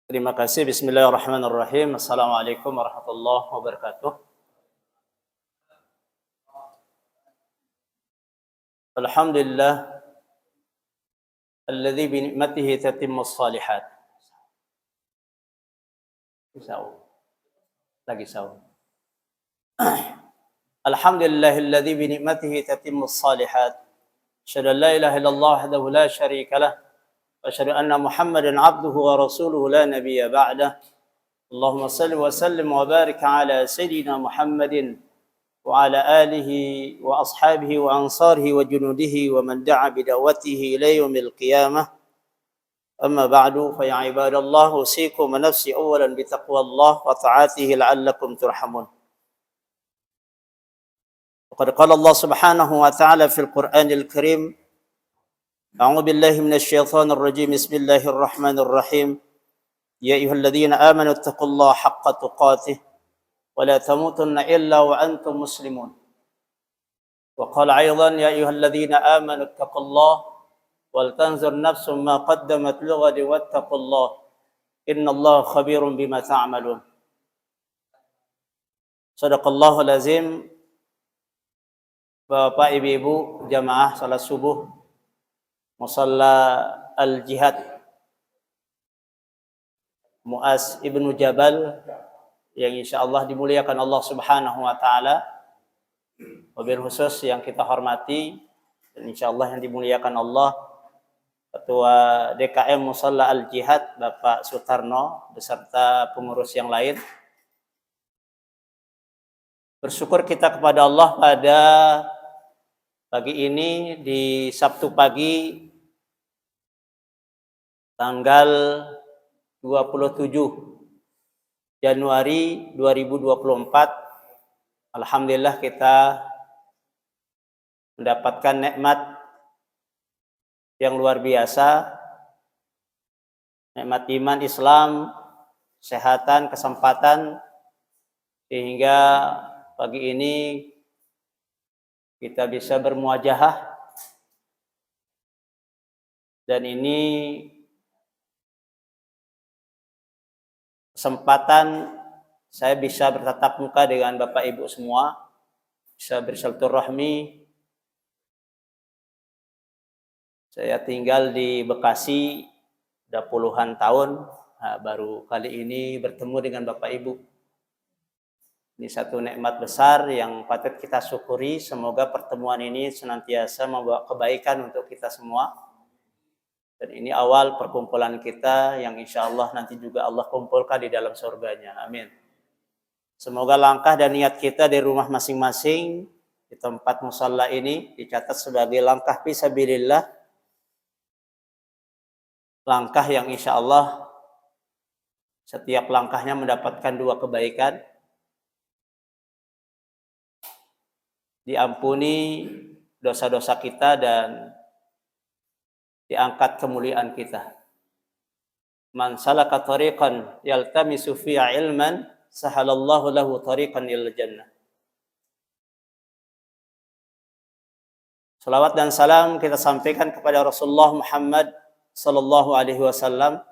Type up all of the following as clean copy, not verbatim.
Terima kasih. Bismillahirrahmanirrahim. Assalamualaikum warahmatullahi wabarakatuh. Alhamdulillah alladzi bi ni'matihi tatimmus shalihat. Lagi saum. Alhamdulillahilladzi bi ni'matihi tatimmus shalihat. Asyhadu an la ilaha illallah wahdahu la syarika lah. Wa asyhadu anna Muhammadan 'abduhu wa rasuluhu la nabiyya ba'dah. Allahumma shalli wa sallim wa barik ala sayyidina Muhammadin وعلى آله وأصحابه وأنصاره وجنوده ومن دعا بدعوته إلى يوم القيامة أما بعد فيا عباد الله أوصيكم ونفسي أولا بتقوى الله وطاعته لعلكم ترحمون. وقد قال الله سبحانه وتعالى في القرآن الكريم أعوذ بالله من الشيطان الرجيم بسم الله الرحمن الرحيم يا أيها الذين آمنوا اتقوا الله حق تقاته ولا تموتن إلا وأنتم مسلمون. وقال أيضا يا أيها الذين آمنوا اتقوا الله ولتنظر نفس ما قدمت لغد واتقوا الله إن الله خبير بما تعملون. صدق الله العظيم. Bapak Ibu jamaah salat subuh Musalla Al-Jihad Mu'az ibnu Jabal yang insyaallah dimuliakan Allah Subhanahu wa taala. Wabil khusus yang kita hormati dan insyaallah yang dimuliakan Allah Ketua DKM Musalla Al-Jihad Bapak Sutarno beserta pengurus yang lain. Bersyukur kita kepada Allah pada pagi ini di Sabtu pagi tanggal 27 Januari 2024, alhamdulillah kita mendapatkan nikmat yang luar biasa, nikmat iman Islam, kesehatan, kesempatan, sehingga pagi ini kita bisa bermuajahah, dan ini kesempatan saya bisa bertatap muka dengan Bapak Ibu semua, bisa bersilaturahmi. Saya tinggal di Bekasi udah puluhan tahun, baru kali ini bertemu dengan Bapak Ibu. Ini satu nikmat besar yang patut kita syukuri. Semoga pertemuan ini senantiasa membawa kebaikan untuk kita semua. Dan ini awal perkumpulan kita yang insya Allah nanti juga Allah kumpulkan di dalam surganya. Amin. Semoga langkah dan niat kita di rumah masing-masing, di tempat musalla ini dicatat sebagai langkah fisabilillah. Langkah yang insya Allah setiap langkahnya mendapatkan dua kebaikan. Diampuni dosa-dosa kita dan diangkat kemuliaan kita. Man salaka tariqan yaltamisu fiha ilman sahalallahu lahu tariqan ilal jannah. Salawat dan salam kita sampaikan kepada Rasulullah Muhammad sallallahu alaihi wasallam.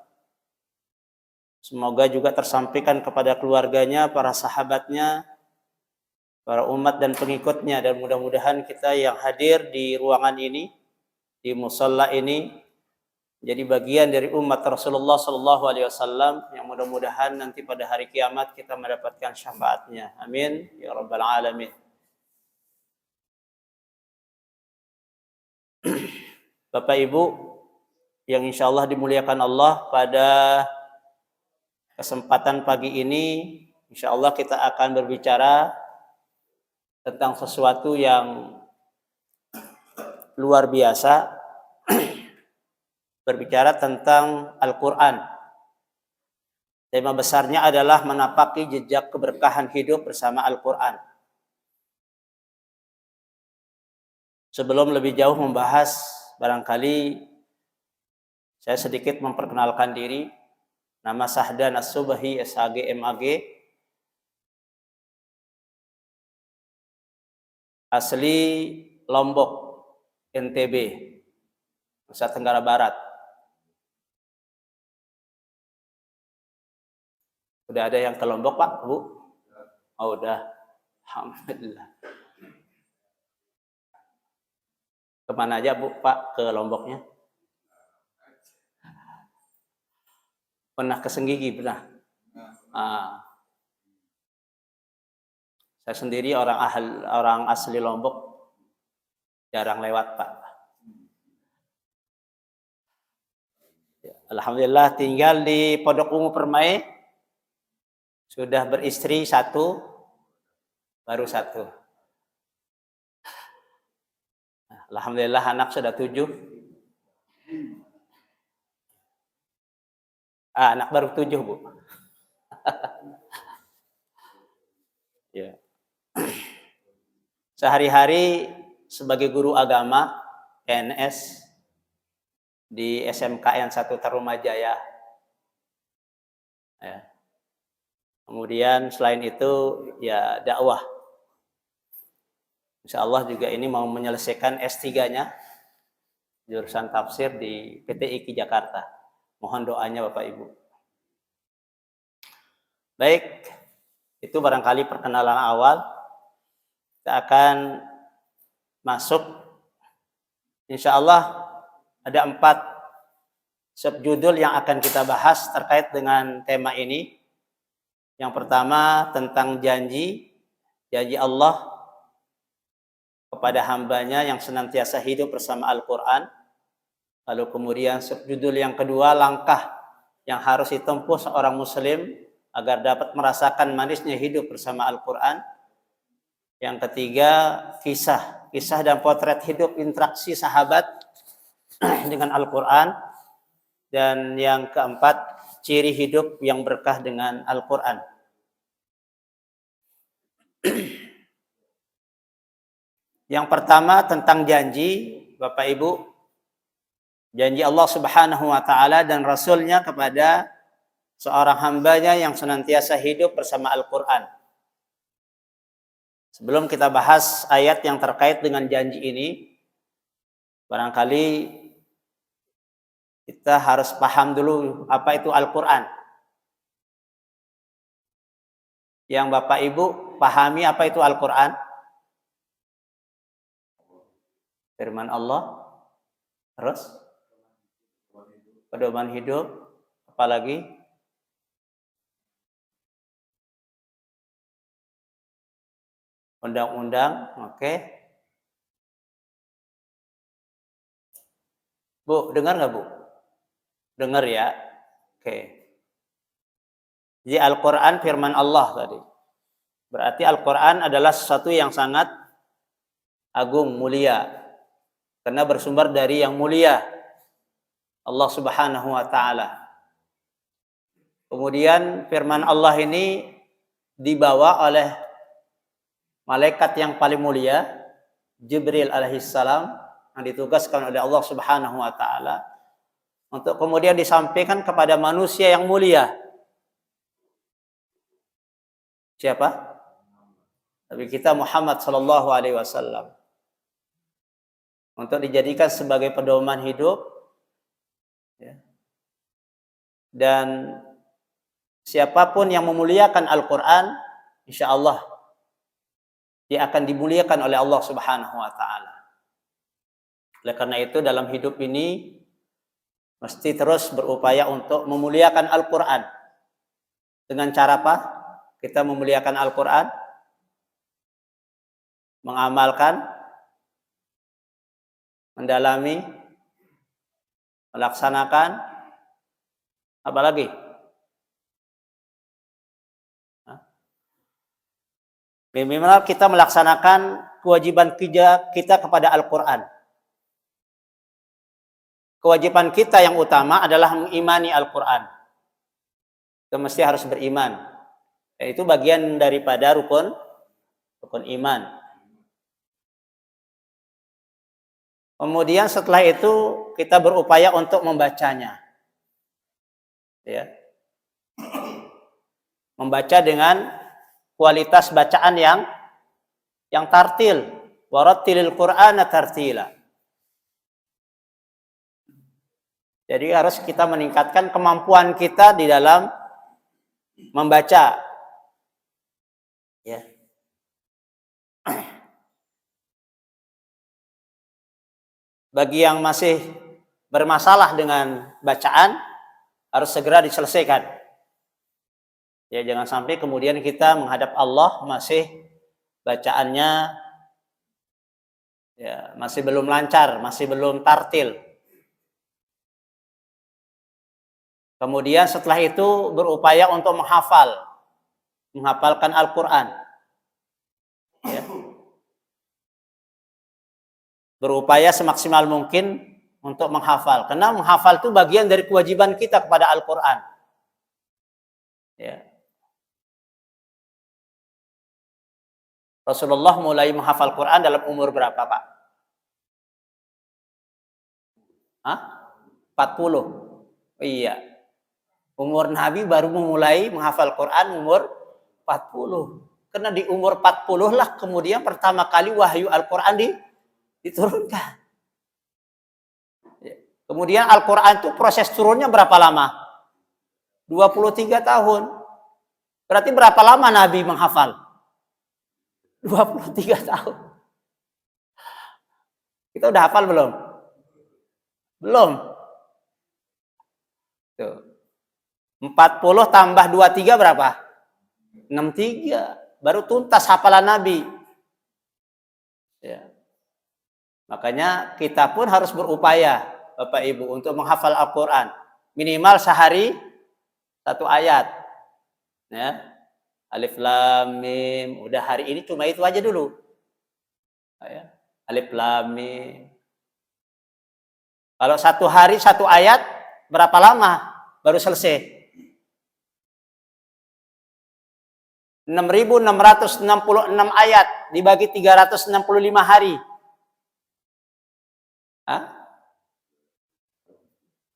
Semoga juga tersampaikan kepada keluarganya, para sahabatnya, para umat dan pengikutnya, dan mudah-mudahan kita yang hadir di ruangan ini, di musalla ini, jadi bagian dari umat Rasulullah sallallahu alaihi wasallam yang mudah-mudahan nanti pada hari kiamat kita mendapatkan syafaatnya. Amin ya rabbal alamin. Bapak Ibu yang insyaallah dimuliakan Allah, pada kesempatan pagi ini insyaallah kita akan berbicara tentang sesuatu yang luar biasa, berbicara tentang Al-Quran. Tema besarnya adalah menapaki jejak keberkahan hidup bersama Al-Quran. Sebelum lebih jauh membahas, barangkali saya sedikit memperkenalkan diri. Nama Sahdan As-Subhi, SHG, MAG. Asli Lombok, NTB, Nusa Tenggara Barat. Udah ada yang ke Lombok, Pak, Bu? Oh, udah. Alhamdulillah. Kemana aja, Bu, Pak, ke Lomboknya? Pernah ke Senggigi, pernah? Saya sendiri orang asli Lombok, jarang lewat, Pak. Alhamdulillah tinggal di Pondok Ungu Permai, sudah beristri 1, baru 1. Alhamdulillah anak sudah 7. Anak baru 7, Bu. Ya. Sehari-hari sebagai guru agama PNS di SMKN 1 Tarumajaya. Ya. Kemudian selain itu ya dakwah. Insya Allah juga ini mau menyelesaikan S3-nya jurusan tafsir di PT IKI Jakarta. Mohon doanya Bapak Ibu. Baik, itu barangkali perkenalan awal. Kita akan masuk, insya Allah ada 4 subjudul yang akan kita bahas terkait dengan tema ini. Yang pertama tentang janji Allah kepada hambanya yang senantiasa hidup bersama Al-Quran. Lalu kemudian subjudul yang kedua, langkah yang harus ditempuh seorang muslim agar dapat merasakan manisnya hidup bersama Al-Quran. Yang ketiga, kisah dan potret hidup interaksi sahabat dengan Al-Quran. Dan yang keempat, ciri hidup yang berkah dengan Al-Quran. Yang pertama tentang janji, Bapak Ibu, janji Allah Subhanahu wa Ta'ala dan Rasulnya kepada seorang hambanya yang senantiasa hidup bersama Al-Quran. Sebelum kita bahas ayat yang terkait dengan janji ini, barangkali kita harus paham dulu apa itu Al-Quran. Yang Bapak Ibu pahami apa itu Al-Quran? Firman Allah, terus pedoman hidup, apalagi undang-undang, oke. Bu, dengar nggak Bu? Dengar ya, oke. Jadi Al-Quran firman Allah tadi. Berarti Al-Quran adalah sesuatu yang sangat agung, mulia. Karena bersumber dari yang mulia, Allah Subhanahu wa Ta'ala. Kemudian firman Allah ini dibawa oleh malaikat yang paling mulia, Jibril alaihissalam, yang ditugaskan oleh Allah Subhanahu wa Ta'ala untuk kemudian disampaikan kepada manusia yang mulia. Siapa? Nabi kita Muhammad sallallahu alaihi wasallam. Untuk dijadikan sebagai pedoman hidup, ya. Dan siapapun yang memuliakan Al-Quran, insya Allah dia akan dimuliakan oleh Allah Subhanahu wa Ta'ala. Oleh karena itu dalam hidup ini mesti terus berupaya untuk memuliakan Al-Quran. Dengan cara apa? Kita memuliakan Al-Quran, mengamalkan, mendalami, melaksanakan, apa lagi? Minimal kita melaksanakan kewajiban kita kepada Al-Quran. Kewajiban kita yang utama adalah mengimani Al-Quran. Kita mesti harus beriman. Itu bagian daripada rukun iman. Kemudian setelah itu kita berupaya untuk membacanya. Ya. Membaca dengan kualitas bacaan yang tartil. Warattilil Qur'ana tartila. Jadi harus kita meningkatkan kemampuan kita di dalam membaca. Ya. Bagi yang masih bermasalah dengan bacaan, harus segera diselesaikan. Ya, jangan sampai kemudian kita menghadap Allah masih bacaannya ya masih belum lancar, masih belum tartil. Kemudian setelah itu berupaya untuk menghafalkan Al-Quran. Ya. Berupaya semaksimal mungkin untuk menghafal. Karena menghafal itu bagian dari kewajiban kita kepada Al-Quran. Ya. Rasulullah mulai menghafal Quran dalam umur berapa, Pak? Hah? 40. Iya. Umur Nabi baru memulai menghafal Quran umur 40. Karena di umur 40 lah kemudian pertama kali wahyu Al-Quran diturunkan. Kemudian Al-Quran itu proses turunnya berapa lama? 23 tahun. Berarti berapa lama Nabi menghafal? 23 tahun. Kita udah hafal belum? Belum. Tuh. 40 tambah 23 berapa? 63. Baru tuntas hafalan Nabi. Ya. Makanya kita pun harus berupaya, Bapak Ibu, untuk menghafal Al-Quran. Minimal sehari 1 ayat. Ya. Alif Lam Mim. Udah hari ini cuma itu aja dulu. Ya. Alif Lam Mim. Kalau 1 hari 1 ayat, berapa lama baru selesai? 6.666 ayat dibagi 365 hari. Hah?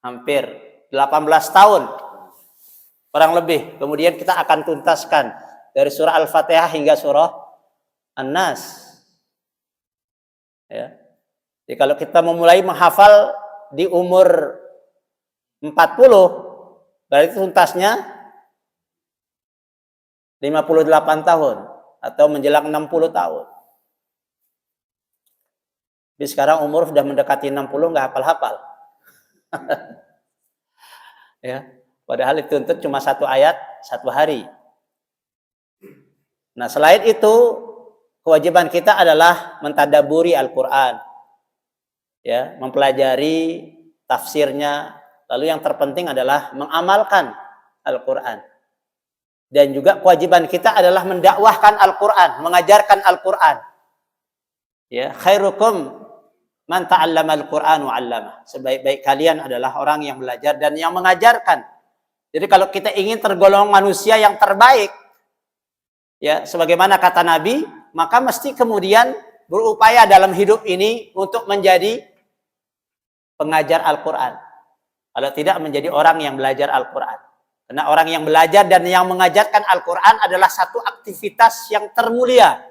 Hampir 18 tahun. Kurang lebih. Kemudian kita akan tuntaskan dari surah Al-Fatihah hingga surah An-Nas. Ya. Jadi kalau kita memulai menghafal di umur 40, berarti tuntasnya 58 tahun atau menjelang 60 tahun. Tapi sekarang umur sudah mendekati 60 nggak hafal-hafal. Ya, padahal dituntut cuma 1 ayat 1 hari. Nah, selain itu kewajiban kita adalah mentadaburi Al-Quran. Ya, mempelajari tafsirnya. Lalu yang terpenting adalah mengamalkan Al-Quran. Dan juga kewajiban kita adalah mendakwahkan Al-Quran, mengajarkan Al-Quran. Ya, khairukum man ta'allama Al-Quran wa 'allamah. Sebaik-baik kalian adalah orang yang belajar dan yang mengajarkan. Jadi kalau kita ingin tergolong manusia yang terbaik, ya, sebagaimana kata Nabi, maka mesti kemudian berupaya dalam hidup ini untuk menjadi pengajar Al-Quran. Kalau tidak menjadi orang yang belajar Al-Quran. Karena orang yang belajar dan yang mengajarkan Al-Quran adalah satu aktivitas yang termulia.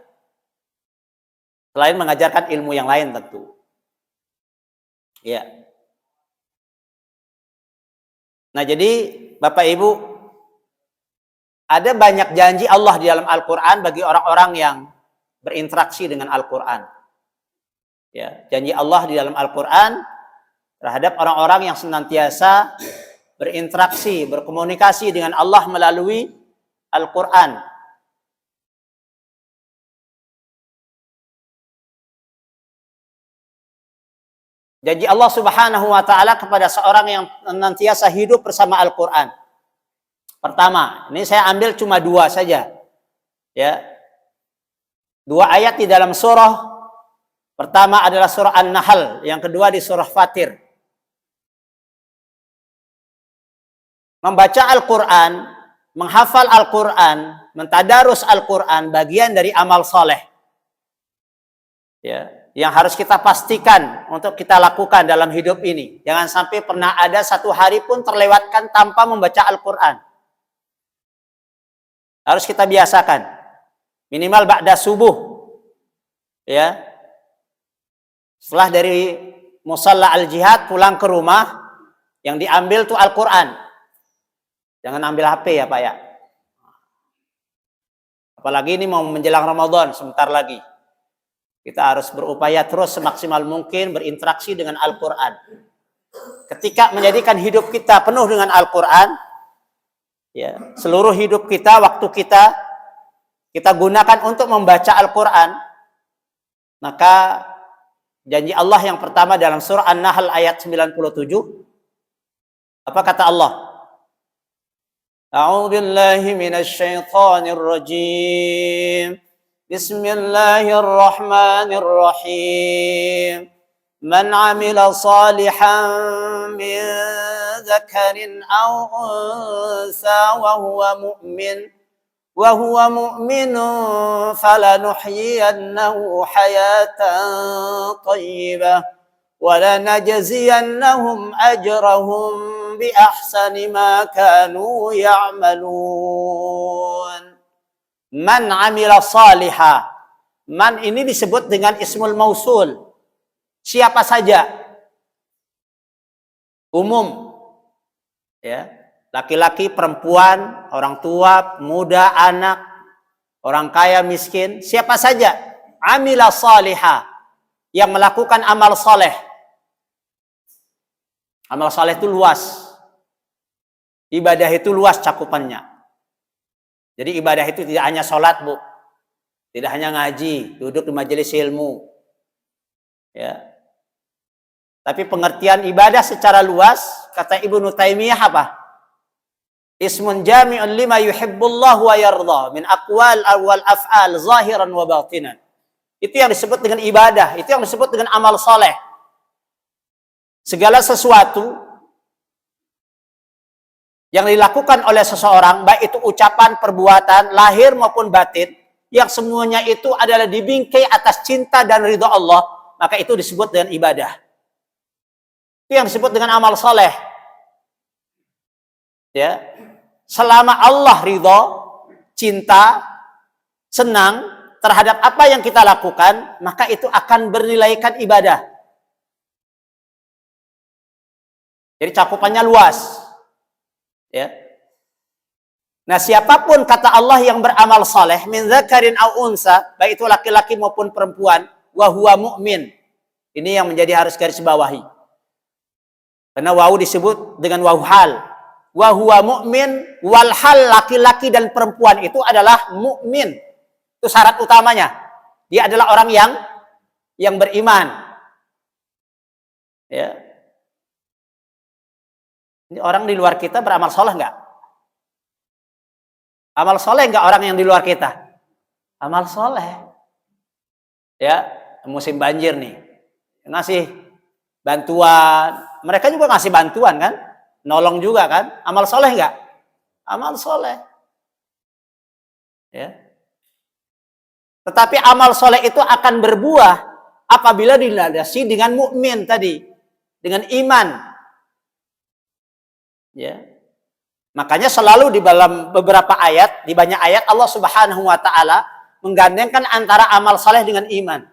Selain mengajarkan ilmu yang lain tentu. Ya. Nah, jadi Bapak Ibu, ada banyak janji Allah di dalam Al-Quran bagi orang-orang yang berinteraksi dengan Al-Quran. Ya, janji Allah di dalam Al-Quran terhadap orang-orang yang senantiasa berinteraksi, berkomunikasi dengan Allah melalui Al-Quran. Janji Allah Subhanahu wa ta'ala kepada seorang yang senantiasa hidup bersama Al-Quran. Pertama, ini saya ambil cuma 2 saja. Ya. 2 ayat di dalam surah. Pertama adalah surah An-Nahl, yang kedua di surah Fatir. Membaca Al-Quran, menghafal Al-Quran, mentadarus Al-Quran, bagian dari amal soleh. Ya, yang harus kita pastikan untuk kita lakukan dalam hidup ini. Jangan sampai pernah ada 1 hari pun terlewatkan tanpa membaca Al-Quran. Harus kita biasakan. Minimal ba'da subuh. Ya. Setelah dari musalla al-jihad pulang ke rumah, yang diambil tuh Al-Quran. Jangan ambil HP ya Pak ya. Apalagi ini mau menjelang Ramadan sebentar lagi. Kita harus berupaya terus semaksimal mungkin berinteraksi dengan Al-Quran. Ketika menjadikan hidup kita penuh dengan Al-Quran, ya, seluruh hidup kita, waktu kita gunakan untuk membaca Al-Quran, maka janji Allah yang pertama dalam surah An-Nahl ayat 97, apa kata Allah? A'udzu billahi minasy syaithanir rajim. Bismillahirrahmanirrahim. Man 'amila salihan min dzakarin aw unsa wa huwa mu'minun falanuhyiyannahu hayatan thayyibah wa lanajziyannahum ajrahum bi ahsani ma kanu ya'malun. Man 'amila salihah. Man ini disebut dengan ismul mausul. Siapa saja. Umum. Ya. Laki-laki, perempuan, orang tua, muda, anak, orang kaya, miskin, siapa saja. Amila salihah. Yang melakukan amal soleh. Amal soleh itu luas. Ibadah itu luas cakupannya. Jadi ibadah itu tidak hanya sholat, Bu. Tidak hanya ngaji, duduk di majelis ilmu. Ya. Tapi pengertian ibadah secara luas, kata Ibnu Taimiyah apa? Ismun jami'un lima yuhibbullahu wa yardha min aqwal wal af'al zahiran wa batinan. Itu yang disebut dengan ibadah, itu yang disebut dengan amal soleh. Segala sesuatu yang dilakukan oleh seseorang, baik itu ucapan, perbuatan, lahir maupun batin, yang semuanya itu adalah dibingkai atas cinta dan ridha Allah, maka itu disebut dengan ibadah. Itu yang disebut dengan amal soleh. Ya, selama Allah ridha, cinta, senang terhadap apa yang kita lakukan, maka itu akan bernilaikan ibadah. Jadi cakupannya luas. Ya. Nah, siapapun kata Allah yang beramal saleh min dzakarin aw unsa, baik itu laki-laki maupun perempuan, wa huwa mu'min. Ini yang menjadi harus garis bawahi. Karena wawu disebut dengan wawu hal. Wa huwa mu'min wal hal, laki-laki dan perempuan itu adalah mukmin. Itu syarat utamanya. Dia adalah orang yang beriman. Ya. Ini orang di luar kita beramal soleh enggak? Amal soleh enggak orang yang di luar kita? Amal soleh. Ya, musim banjir nih. Ngasih bantuan. Mereka juga ngasih bantuan kan? Nolong juga kan? Amal soleh enggak? Amal soleh. Ya. Tetapi amal soleh itu akan berbuah apabila dilandasi dengan mukmin tadi. Dengan iman. Ya. Makanya selalu di dalam beberapa ayat, di banyak ayat Allah Subhanahu wa taala menggandengkan antara amal soleh dengan iman.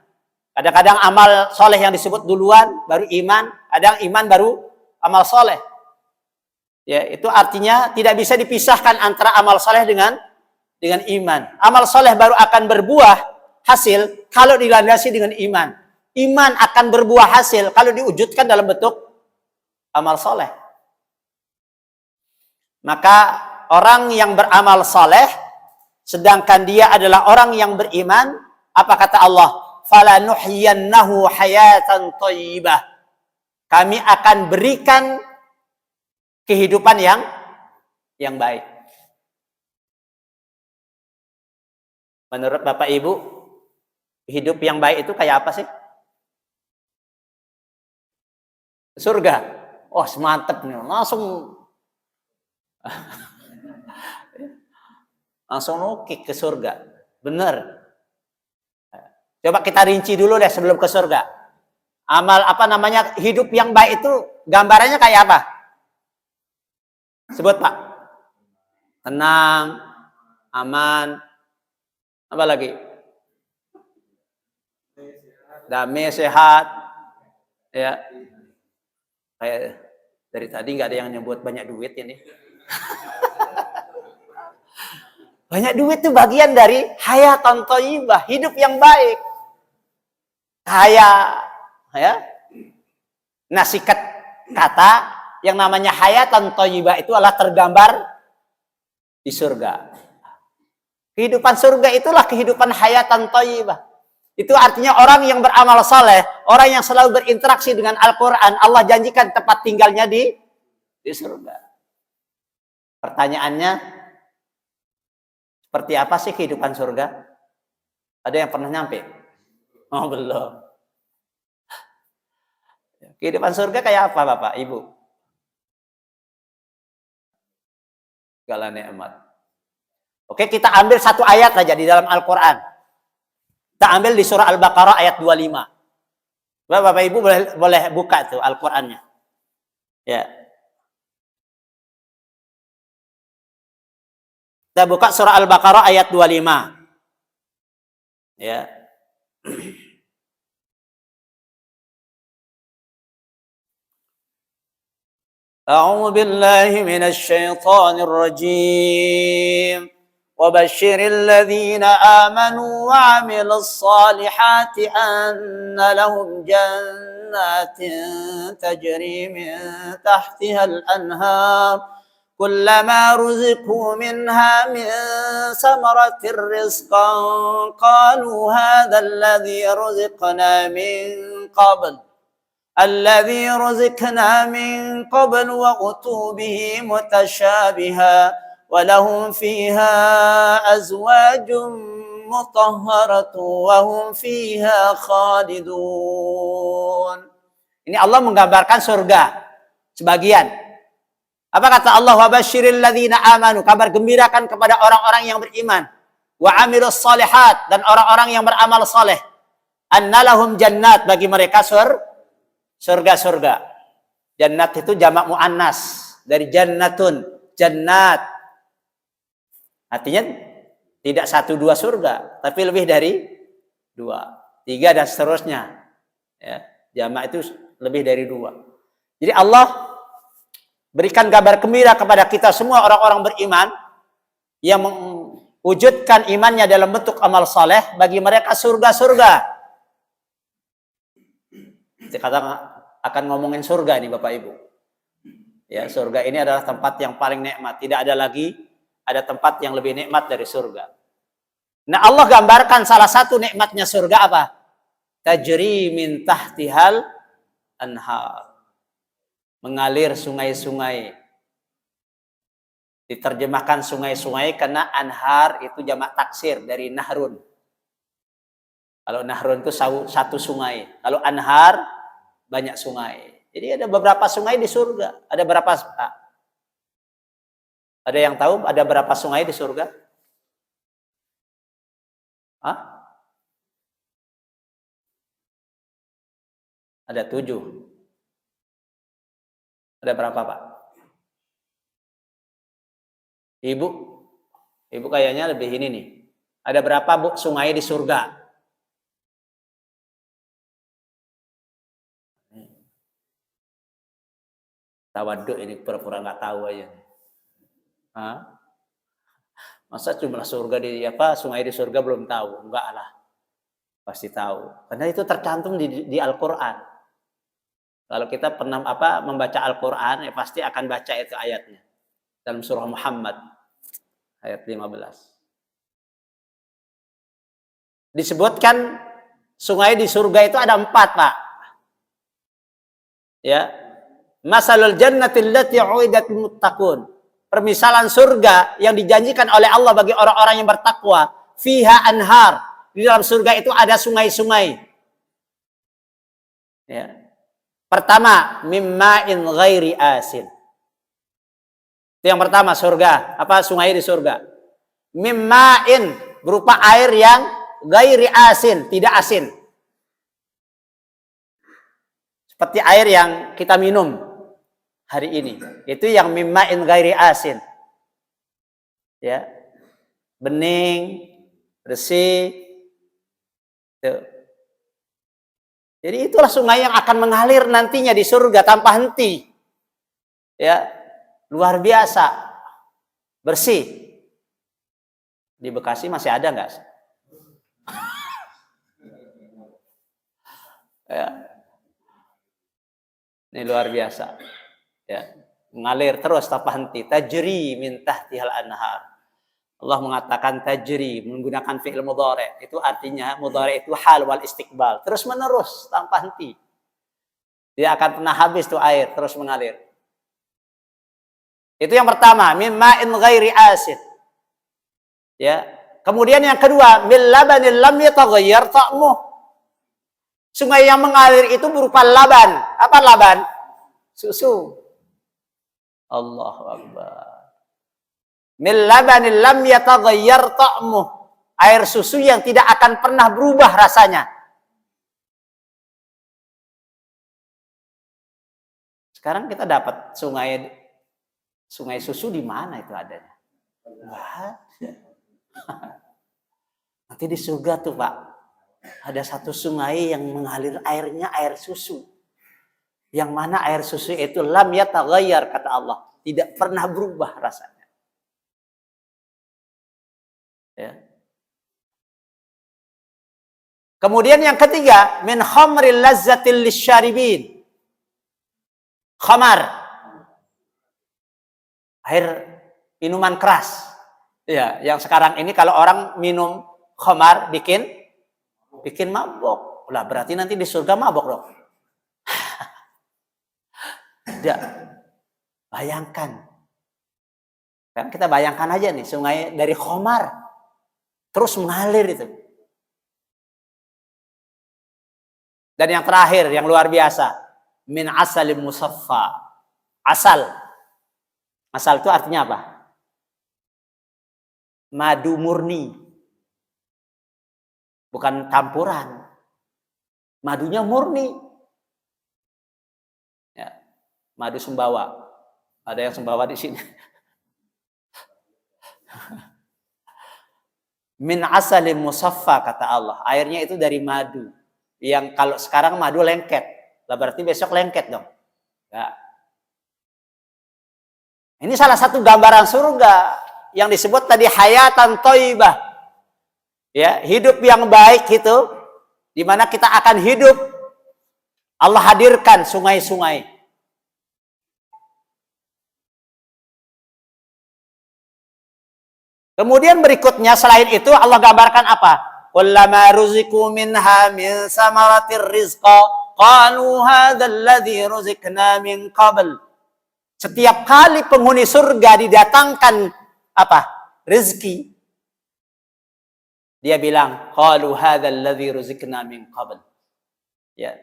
Kadang-kadang amal soleh yang disebut duluan baru iman, kadang iman baru amal soleh. Ya, itu artinya tidak bisa dipisahkan antara amal soleh dengan iman. Amal soleh baru akan berbuah hasil kalau dilandasi dengan iman. Iman akan berbuah hasil kalau diwujudkan dalam bentuk amal soleh. Maka orang yang beramal saleh, sedangkan dia adalah orang yang beriman, apa kata Allah? Falanuhyiyannahu hayatan thayyibah. Kami akan berikan kehidupan yang baik. Menurut Bapak Ibu, hidup yang baik itu kayak apa sih? Surga. Oh, semantep nih. Langsung nukik ke surga. Benar. Coba kita rinci dulu deh sebelum ke surga. Amal apa namanya? Hidup yang baik itu gambarannya kayak apa? Sebut, Pak. Tenang, aman. Apa lagi? Damai, sehat. Ya. Kayak dari tadi nggak ada yang nyebut banyak duit ini. Banyak duit itu bagian dari hayatan thayyibah, hidup yang baik. Kaya, ya. Nah, sikat kata yang namanya hayatan thayyibah itu adalah tergambar di surga. Kehidupan surga itulah kehidupan hayatan thayyibah. Itu artinya orang yang beramal saleh, orang yang selalu berinteraksi dengan Al-Quran, Allah janjikan tempat tinggalnya di surga. Pertanyaannya, seperti apa sih kehidupan surga? Ada yang pernah nyampe? Oh, belum. Kehidupan surga kayak apa, Bapak, Ibu? Segala nikmat. Oke, kita ambil satu ayat saja di dalam Al-Quran. Kita ambil di surah Al-Baqarah ayat 25. Bapak Ibu boleh buka tuh Al-Qurannya. Ya. Kita buka surah Al-Baqarah ayat 25. Ya. A'udzu billahi minasy syaithanir rajim. وبشر الذين آمنوا وعملوا الصالحات أن لهم جنات تجري من تحتها الأنهار كلما رزقوا منها من ثمرة رزقا قالوا هذا الذي رزقنا من قبل وأتوا به متشابها ولهم فيها أزواج مطهرة وهم فيها خالدون. Ini Allah menggambarkan surga sebagian. Apa kata Allah? Wa basyiril ladzina amanu, kabar gembirakan kepada orang-orang yang beriman. Wa amilus shalihat, dan orang-orang yang beramal saleh. Anna lahum jannat, bagi mereka surga-surga. Jannat itu jamak muannas dari jannatun, jannat. Artinya tidak 1-2 surga, tapi lebih dari 2, 3 dan seterusnya. Ya, jamak itu lebih dari 2. Jadi Allah berikan kabar gembira kepada kita semua orang-orang beriman yang mewujudkan imannya dalam bentuk amal saleh, bagi mereka surga-surga. Kita akan ngomongin surga nih Bapak Ibu. Ya, surga ini adalah tempat yang paling nikmat, tidak ada tempat yang lebih nikmat dari surga. Nah, Allah gambarkan salah satu nikmatnya surga apa? Tajri min tahtihal anhar. Mengalir sungai-sungai. Diterjemahkan sungai-sungai karena anhar itu jamak taksir dari nahrun. Kalau nahrun itu satu sungai. Kalau anhar banyak sungai. Jadi ada beberapa sungai di surga. Ada berapa? Ada yang tahu ada berapa sungai di surga? Hah? Ada 7. Ada berapa, Pak? Ibu kayaknya lebih ini nih. Ada berapa, Bu, sungai di surga? Tawaduk ini pura-pura nggak tahu aja. Hah? Masa jumlah surga sungai di surga belum tahu? Enggak lah. Pasti tahu. Karena itu tercantum di Al-Qur'an. Kalau kita pernah membaca Al-Qur'an, ya pasti akan baca itu ayatnya. Dalam surah Muhammad ayat 15. Disebutkan sungai di surga itu ada 4, Pak. Ya. Masalul jannati allati 'uidatil muttaqun. Permisalan surga yang dijanjikan oleh Allah bagi orang-orang yang bertakwa. Fiha anhar. Di dalam surga itu ada sungai-sungai. Ya. Pertama, mimma'in ghairi asin. Itu yang pertama surga. Apa sungai di surga? Mimma'in, berupa air yang ghairi asin, tidak asin. Seperti air yang kita minum hari ini. Itu yang mimma'in ghairi asin. Ya. Bening, bersih. Tuh. Jadi itulah sungai yang akan mengalir nantinya di surga tanpa henti. Ya. Luar biasa. Bersih. Di Bekasi masih ada nggak? Ya, ini luar biasa. Ya, mengalir terus tanpa henti. Tajri min tahtihal anhar. Allah mengatakan tajri menggunakan fi'il mudhari'. Itu artinya mudhari' itu hal wal istiqbal. Terus menerus tanpa henti. Dia akan pernah habis tuh air, terus mengalir. Itu yang pertama, min ma'in ghairi asid. Ya. Kemudian yang kedua, min labanin lam yataghayyar ta'muh. Sungai yang mengalir itu berupa laban. Apa laban? Susu. Allahu Akbar. Min labanin lam yataghayyar ta'muh. Air susu yang tidak akan pernah berubah rasanya. Sekarang kita dapat sungai susu di mana itu adanya? Wah. Nanti di surga tuh Pak, ada satu sungai yang mengalir airnya air susu. Yang mana air susu itu lam yataghayyar kata Allah, tidak pernah berubah rasanya. Ya. Kemudian yang ketiga, min khamril lazzatil lisyaribin. Khamar. Air minuman keras. Ya, yang sekarang ini kalau orang minum khamar bikin mabok. Lah berarti nanti di surga mabok dong. Tidak. Bayangkan. Kan kita bayangkan aja nih sungai dari khamar terus mengalir itu. Dan yang terakhir yang luar biasa, min asalim musaffa. Asal. Asal itu artinya apa? Madu murni. Bukan campuran. Madunya murni. Ya. Madu Sumbawa. Ada yang Sumbawa di sini. Min asalim musaffa kata Allah. Airnya itu dari madu. Yang kalau sekarang madu lengket. Lah berarti besok lengket dong. Ya. Ini salah satu gambaran surga. Yang disebut tadi hayatan thayyibah. Ya, hidup yang baik itu di mana kita akan hidup. Allah hadirkan sungai-sungai. Kemudian berikutnya selain itu Allah gambarkan apa? Kullama ruziku minha min samaratir rizqa qalu hadzal ladzi ruzikna min qabl. Setiap kali penghuni surga didatangkan apa? Rezeki. Dia bilang, qalu hadzal ladzi ruzikna min qabl. Ya.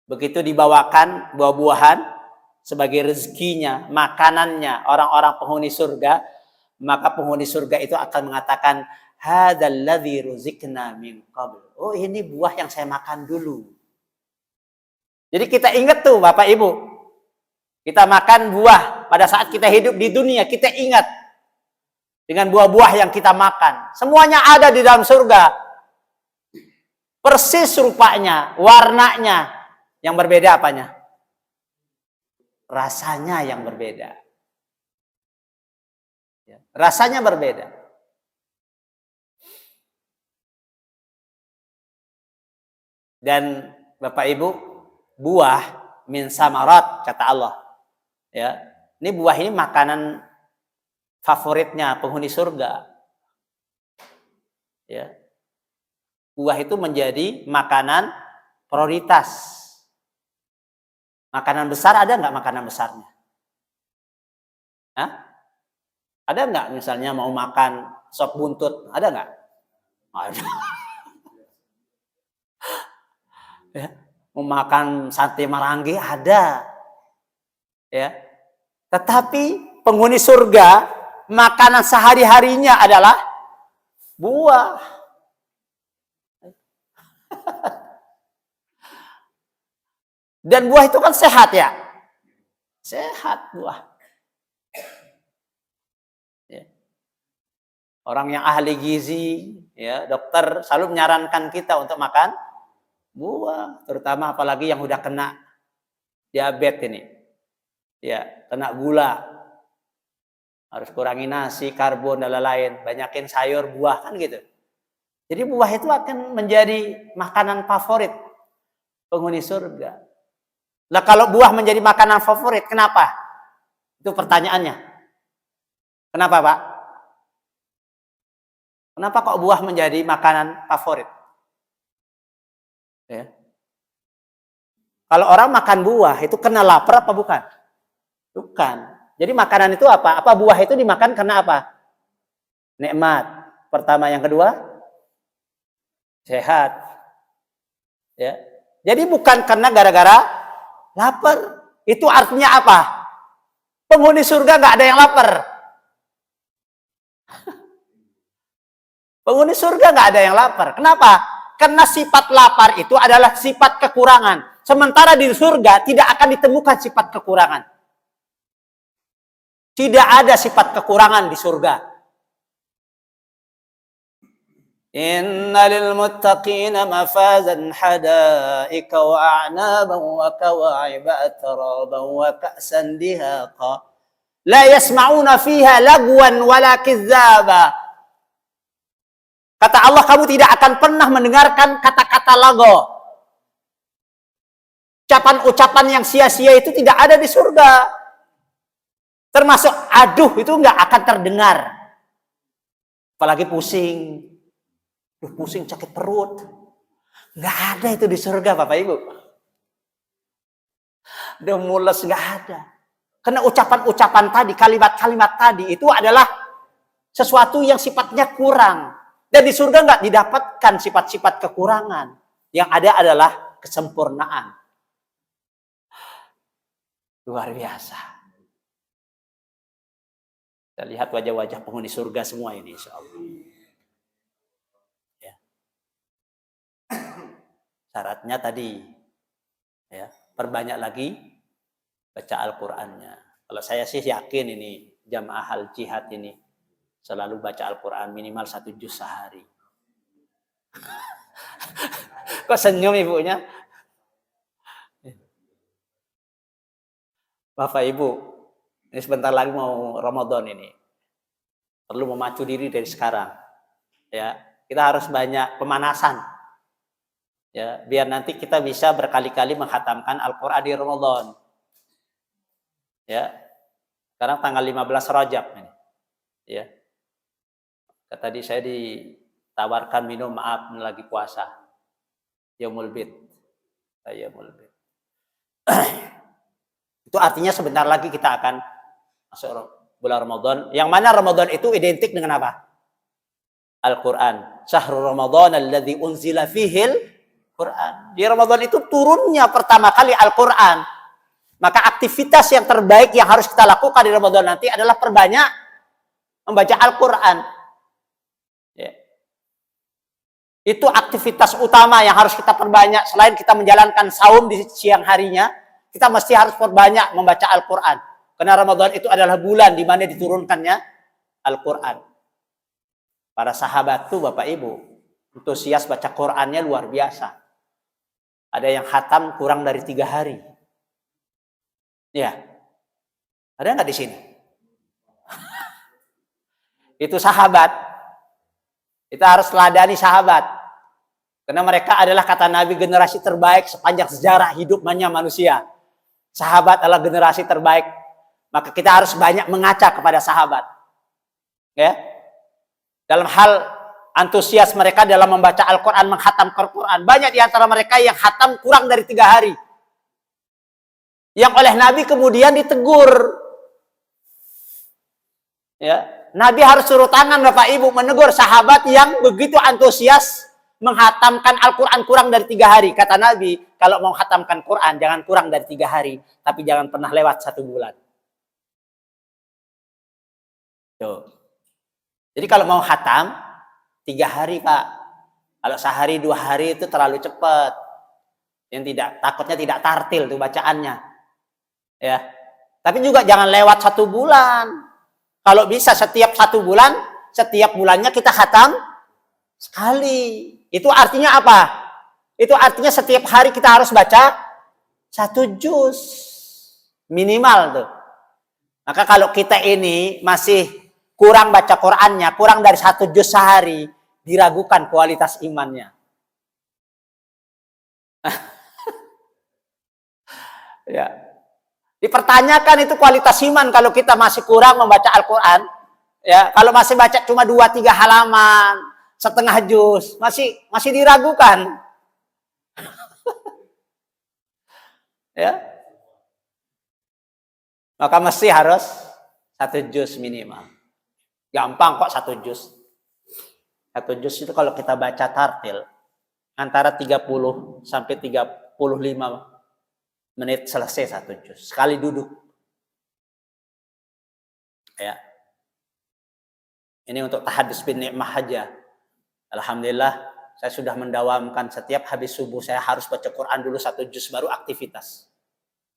Begitu dibawakan buah-buahan sebagai rezekinya, makanannya orang-orang penghuni surga, maka penghuni surga itu akan mengatakan, hadzal ladzi ruzikna min qabl. Oh, ini buah yang saya makan dulu. Jadi kita ingat tuh Bapak Ibu. Kita makan buah pada saat kita hidup di dunia, kita ingat dengan buah-buah yang kita makan. Semuanya ada di dalam surga. Persis rupanya, warnanya. Yang berbeda apanya? Rasanya yang berbeda. Rasanya berbeda. Dan Bapak Ibu, buah min samarat kata Allah. Ya, ini buah ini makanan favoritnya penghuni surga. Ya. Buah itu menjadi makanan prioritas. Makanan besar ada nggak makanan besarnya? Hah? Ada nggak misalnya mau makan sop buntut? Ada nggak? Ada. Ya. Mau makan sate marangi? Ada. Ya. Tetapi penghuni surga makanan sehari-harinya adalah buah. Dan buah itu kan sehat ya. Sehat buah. Ya. Orang yang ahli gizi, ya, dokter selalu menyarankan kita untuk makan buah, terutama apalagi yang udah kena diabetes ini. Ya, kena gula. Harus kurangi nasi, karbon, dan lain-lain. Banyakin sayur, buah, kan gitu. Jadi buah itu akan menjadi makanan favorit penghuni surga. Nah kalau buah menjadi makanan favorit, kenapa? Itu pertanyaannya. Kenapa, Pak? Kenapa kok buah menjadi makanan favorit? Ya. Kalau orang makan buah, itu kena lapar apa bukan? Bukan. Jadi makanan itu apa? Apa buah itu dimakan karena apa? Nikmat. Pertama, yang kedua, sehat. Ya. Jadi bukan karena gara-gara lapar. Itu artinya apa? Penghuni surga nggak ada yang lapar. Penghuni surga nggak ada yang lapar. Kenapa? Karena sifat lapar itu adalah sifat kekurangan. Sementara di surga tidak akan ditemukan sifat kekurangan. Tidak ada sifat kekurangan di surga. Inna lil muttaqina mafazan hadaika wa a'naban wa kawa'iba atraban wa ka'san dihaqa. La yasma'una fiha lagwan wala kizzaba. Kata Allah, kamu tidak akan pernah mendengarkan kata-kata lago. Ucapan-ucapan yang sia-sia itu tidak ada di surga. Termasuk aduh itu nggak akan terdengar. Apalagi pusing. Pusing sakit perut. Nggak ada itu di surga, Bapak Ibu. Udah mules, nggak ada. Karena ucapan-ucapan tadi, kalimat-kalimat tadi itu adalah sesuatu yang sifatnya kurang. Dan di surga nggak didapatkan sifat-sifat kekurangan. Yang ada adalah kesempurnaan. Luar biasa. Kita lihat wajah-wajah penghuni surga semua ini, insya Allah. Ya. Syaratnya tadi, ya, perbanyak lagi baca Al-Qur'annya. Kalau saya sih yakin ini jamaah al-jihad ini selalu baca Al-Quran minimal 1 juz sehari. Kok senyum ibunya? Bapak Ibu, ini sebentar lagi mau Ramadan ini. Perlu memacu diri dari sekarang. Ya, kita harus banyak pemanasan. Ya, biar nanti kita bisa berkali-kali menghatamkan Al-Qur'an di Ramadan. Ya. Sekarang tanggal 15 Rajab ini. Ya. Tadi saya ditawarkan minum, maaf lagi puasa. Yaumul Bid. Yaumul Bid. Itu artinya sebentar lagi kita akan masuk bulan Ramadan. Yang mana Ramadan itu identik dengan apa? Al-Quran. Syahrul Ramadan alladzi unzila fihil Quran. Di Ramadan itu turunnya pertama kali Al-Quran. Maka aktivitas yang terbaik yang harus kita lakukan di Ramadan nanti adalah perbanyak membaca Al-Quran. Ya. Itu aktivitas utama yang harus kita perbanyak. Selain kita menjalankan saum di siang harinya, kita mesti harus perbanyak membaca Al-Quran. Karena Ramadan itu adalah bulan di mana diturunkannya Al-Quran. Para sahabat tuh Bapak Ibu, antusias baca Qurannya luar biasa. Ada yang khatam kurang dari 3 hari. Ya, ada nggak di sini? Itu sahabat. Kita harus teladani sahabat. Karena mereka adalah kata Nabi generasi terbaik sepanjang sejarah hidupnya manusia. Sahabat adalah generasi terbaik. Maka kita harus banyak mengaca kepada sahabat. Ya. Dalam hal antusias mereka dalam membaca Al-Quran, menghatam Al-Quran. Banyak di antara mereka yang khatam kurang dari 3 hari. Yang oleh Nabi kemudian ditegur. Ya. Nabi harus suruh tangan Bapak Ibu menegur sahabat yang begitu antusias menghatamkan Al-Quran kurang dari 3 hari. Kata Nabi, kalau mau khatamkan Quran, jangan kurang dari 3 hari. Tapi jangan pernah lewat 1 bulan. Tuh. Jadi kalau mau khatam, 3 hari Pak. Kalau sehari 2 hari itu terlalu cepat. Yang takutnya tidak tartil tuh bacaannya. Ya. Tapi juga jangan lewat 1 bulan. Kalau bisa setiap 1 bulan, setiap bulannya kita khatam sekali. Itu artinya apa? Itu artinya setiap hari kita harus baca 1 juz. Minimal tuh. Maka kalau kita ini masih kurang baca Qur'annya, kurang dari 1 juz sehari, diragukan kualitas imannya. Ya. Dipertanyakan itu kualitas iman kalau kita masih kurang membaca Al-Quran. Ya, kalau masih baca cuma 2-3 halaman, setengah juz, masih diragukan. Ya. Maka mesti harus 1 juz minimal. Gampang kok 1 juz. 1 juz itu kalau kita baca tartil, antara 30 sampai 35 menit selesai 1 juz. Sekali duduk. Ya. Ini untuk tahadus bin ni'mah aja. Alhamdulillah, saya sudah mendawamkan setiap habis subuh saya harus baca Quran dulu 1 juz, baru aktivitas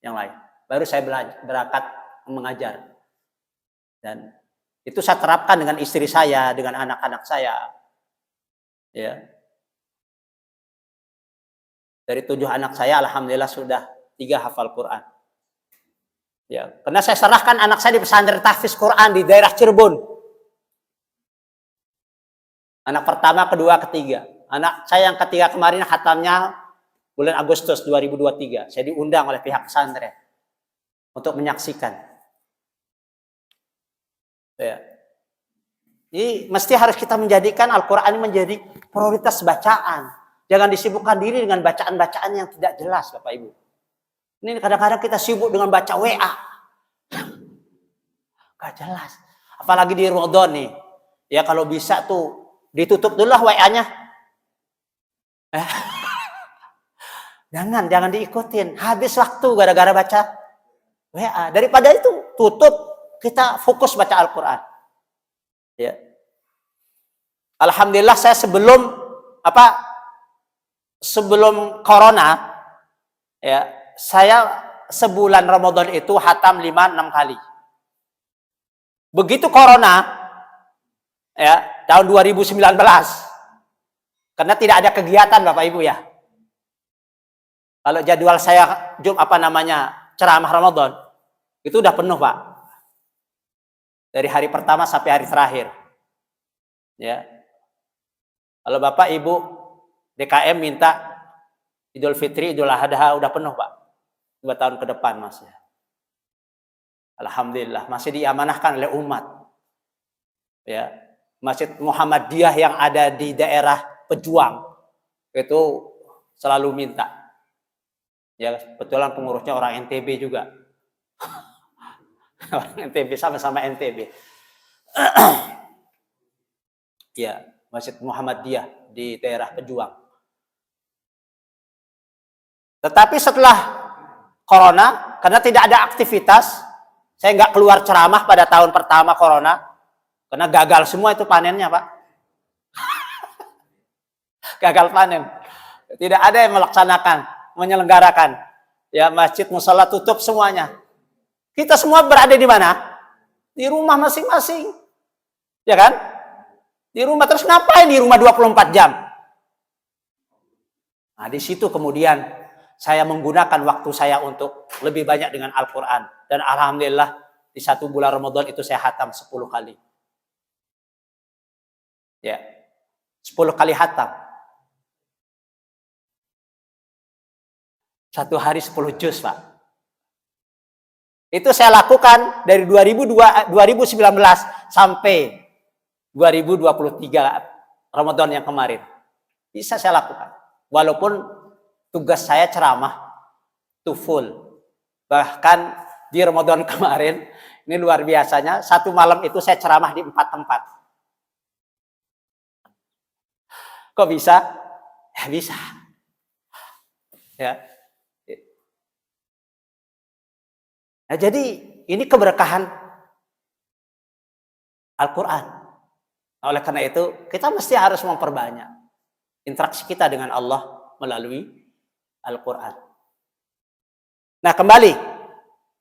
yang lain. Baru saya berangkat mengajar. Dan itu saya terapkan dengan istri saya, dengan anak-anak saya. Ya. Dari 7 anak saya, alhamdulillah sudah 3 hafal Quran. Ya, karena saya serahkan anak saya di pesantren tahfiz Quran di daerah Cirebon. Anak pertama, kedua, ketiga. Anak saya yang ketiga kemarin khatamnya bulan Agustus 2023. Saya diundang oleh pihak pesantren untuk menyaksikan. Ya. Jadi mesti harus kita menjadikan Al-Quran ini menjadi prioritas bacaan. Jangan disibukkan diri dengan bacaan-bacaan yang tidak jelas, Bapak Ibu. Ini kadang-kadang kita sibuk dengan baca WA. Gak jelas. Apalagi di Ramadan nih. Ya kalau bisa tuh ditutup dulu lah WA-nya. Jangan diikutin. Habis waktu gara-gara baca WA. Daripada itu tutup. Kita fokus baca Al-Quran. Ya. Alhamdulillah saya sebelum corona, ya, saya sebulan Ramadan itu khatam 5-6 kali. Begitu corona, ya, tahun 2019, karena tidak ada kegiatan Bapak Ibu ya. Kalau jadwal saya ceramah Ramadan, itu udah penuh Pak. Dari hari pertama sampai hari terakhir. Ya. Kalau Bapak Ibu DKM minta Idul Fitri, Idul Adha udah penuh Pak. 2 tahun ke depan Mas. Alhamdulillah masih diamanahkan oleh umat. Ya. Masjid Muhammadiyah yang ada di daerah Pejuang itu selalu minta. Ya, kebetulan pengurusnya orang NTB juga. NTB sama-sama NTB. Ya, Masjid Muhammadiyah di daerah Pejuang. Tetapi setelah corona, karena tidak ada aktivitas, saya nggak keluar ceramah pada tahun pertama corona, karena gagal semua itu panennya Pak. Gagal panen. Tidak ada yang menyelenggarakan. Ya, masjid, musala tutup semuanya. Kita semua berada di mana? Di rumah masing-masing. Ya kan? Di rumah, terus ngapain di rumah 24 jam? Nah, di situ kemudian saya menggunakan waktu saya untuk lebih banyak dengan Al-Quran. Dan alhamdulillah di 1 bulan Ramadan itu saya khatam 10 kali. Ya. 10 kali khatam. 1 hari 10 juz, Pak. Itu saya lakukan dari 2019 sampai 2023 Ramadan yang kemarin. Bisa saya lakukan. Walaupun tugas saya ceramah to full. Bahkan di Ramadan kemarin, ini luar biasanya, 1 malam itu saya ceramah di 4 tempat. Kok bisa? Ya bisa. Ya. Nah, jadi ini keberkahan Al-Quran. Oleh karena itu, kita mesti harus memperbanyak interaksi kita dengan Allah melalui Al-Quran. Nah, kembali.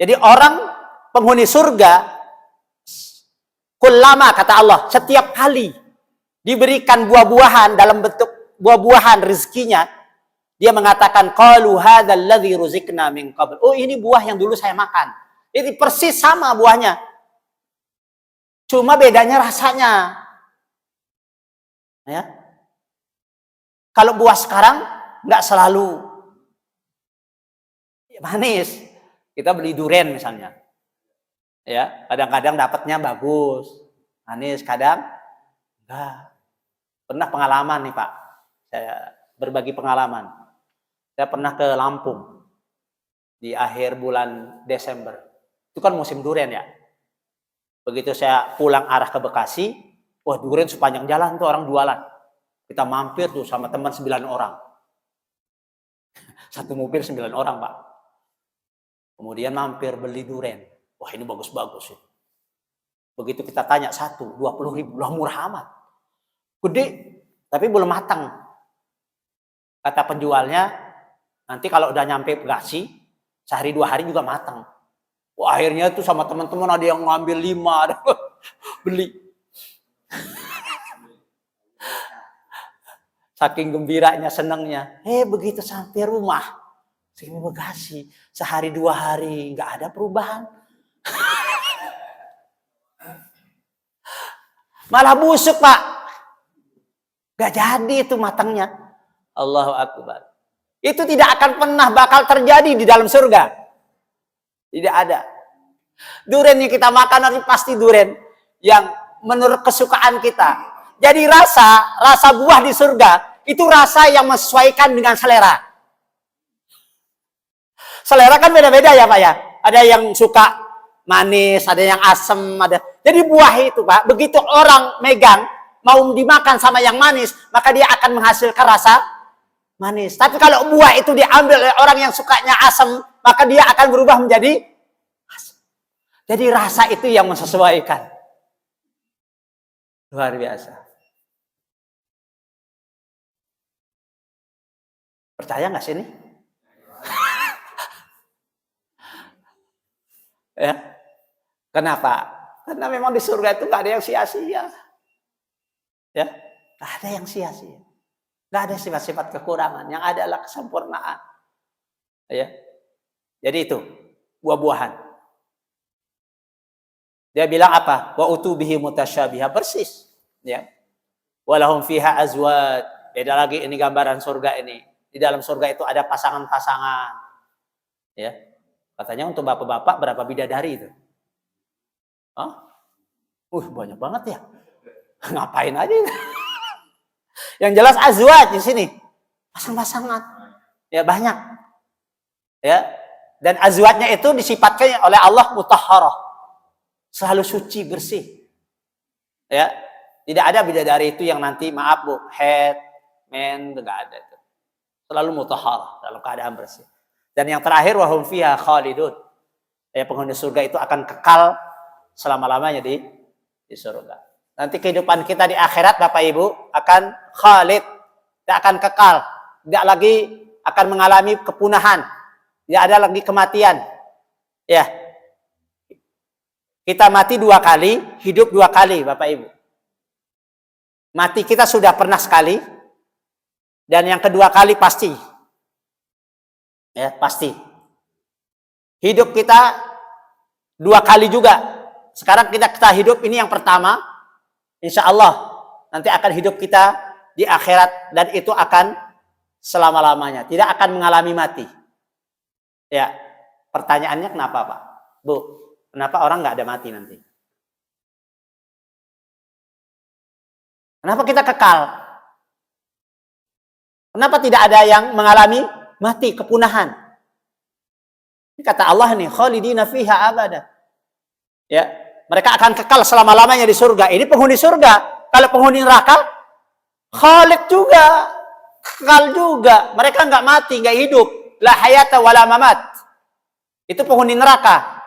Jadi orang penghuni surga, kullama kata Allah, setiap kali diberikan buah-buahan dalam bentuk buah-buahan rezekinya, dia mengatakan qalu hadzal ladzi ruzikna min qabl. Oh, ini buah yang dulu saya makan. Ini persis sama buahnya. Cuma bedanya rasanya. Ya. Kalau buah sekarang nggak selalu manis. Kita beli durian misalnya. Ya, kadang-kadang dapatnya bagus. Manis, kadang enggak. Pernah pengalaman nih, Pak. Saya berbagi pengalaman. Saya pernah ke Lampung di akhir bulan Desember. Itu kan musim durian ya. Begitu saya pulang arah ke Bekasi, wah durian sepanjang jalan tuh orang jualan. Kita mampir tuh sama teman 9 orang. Satu mobil 9 orang, Pak. Kemudian mampir beli durian. Wah ini bagus-bagus. Begitu kita tanya 20.000, lah murah amat. Gede, tapi belum matang. Kata penjualnya, nanti kalau udah nyampe Bekasi, sehari 2 hari juga matang. Wah akhirnya tuh sama teman-teman ada yang ngambil 5, ada beli. Saking gembiranya, senangnya. Begitu sampai rumah, sini Bekasi, sehari 2 hari nggak ada perubahan. Malah busuk, Pak. Gak jadi itu matangnya. Allahu Akbar. Itu tidak akan pernah bakal terjadi di dalam surga. Tidak ada. Durian yang kita makan nanti pasti durian yang menurut kesukaan kita. Jadi rasa buah di surga itu rasa yang menyesuaikan dengan selera. Selera kan beda-beda ya Pak ya. Ada yang suka manis, ada yang asam, ada. Jadi buah itu Pak, begitu orang megang mau dimakan sama yang manis, maka dia akan menghasilkan rasa manis. Tapi kalau buah itu diambil oleh orang yang sukanya asam, maka dia akan berubah menjadi asam. Jadi rasa itu yang menyesuaikan. Luar biasa. Percaya nggak sih ini? Ya. Kenapa? Karena memang di surga itu nggak ada yang sia-sia. Ya, nggak ada yang sia-sia. Nggak ada sifat-sifat kekurangan. Yang ada adalah kesempurnaan. Ya. Jadi itu buah-buahan. Dia bilang apa? Wa utubihi mutasyabiha, persis. Ya. Walahum fiha azwaj. Beda lagi ini gambaran surga ini. Di dalam surga itu ada pasangan-pasangan. Ya. Katanya untuk bapak-bapak berapa bidadari itu? Hah? Banyak banget ya. Ngapain aja? Yang jelas azwaj di sini. Pasang-pasangan. Ya banyak. Ya. Dan azwajnya itu disifatkan oleh Allah mutahharah. Selalu suci, bersih. Ya. Tidak ada bidadari itu yang nanti maaf Bu, head, men, enggak ada itu. Selalu mutahharah dalam keadaan bersih. Dan yang terakhir wahum fiha khalidun. Ya, penghuni surga itu akan kekal selama-lamanya di surga. Nanti kehidupan kita di akhirat Bapak Ibu akan khalid, tidak akan kekal, tidak lagi akan mengalami kepunahan, tidak ada lagi kematian. Ya. Kita mati 2 kali, hidup 2 kali Bapak Ibu. Mati kita sudah pernah sekali, dan yang kedua kali pasti. Ya, pasti. Hidup kita 2 kali juga. Sekarang kita hidup ini yang pertama. Insya Allah nanti akan hidup kita di akhirat. Dan itu akan selama-lamanya. Tidak akan mengalami mati. Ya, pertanyaannya kenapa Pak? Bu, kenapa orang nggak ada mati nanti? Kenapa kita kekal? Kenapa tidak ada yang mengalami mati, kepunahan? Ini kata Allah nih, khalidina fiha abada. Ya, mereka akan kekal selama-lamanya di surga. Ini penghuni surga. Kalau penghuni neraka, khalid juga, kekal juga. Mereka nggak mati, nggak hidup. La hayata wala mamat. Itu penghuni neraka.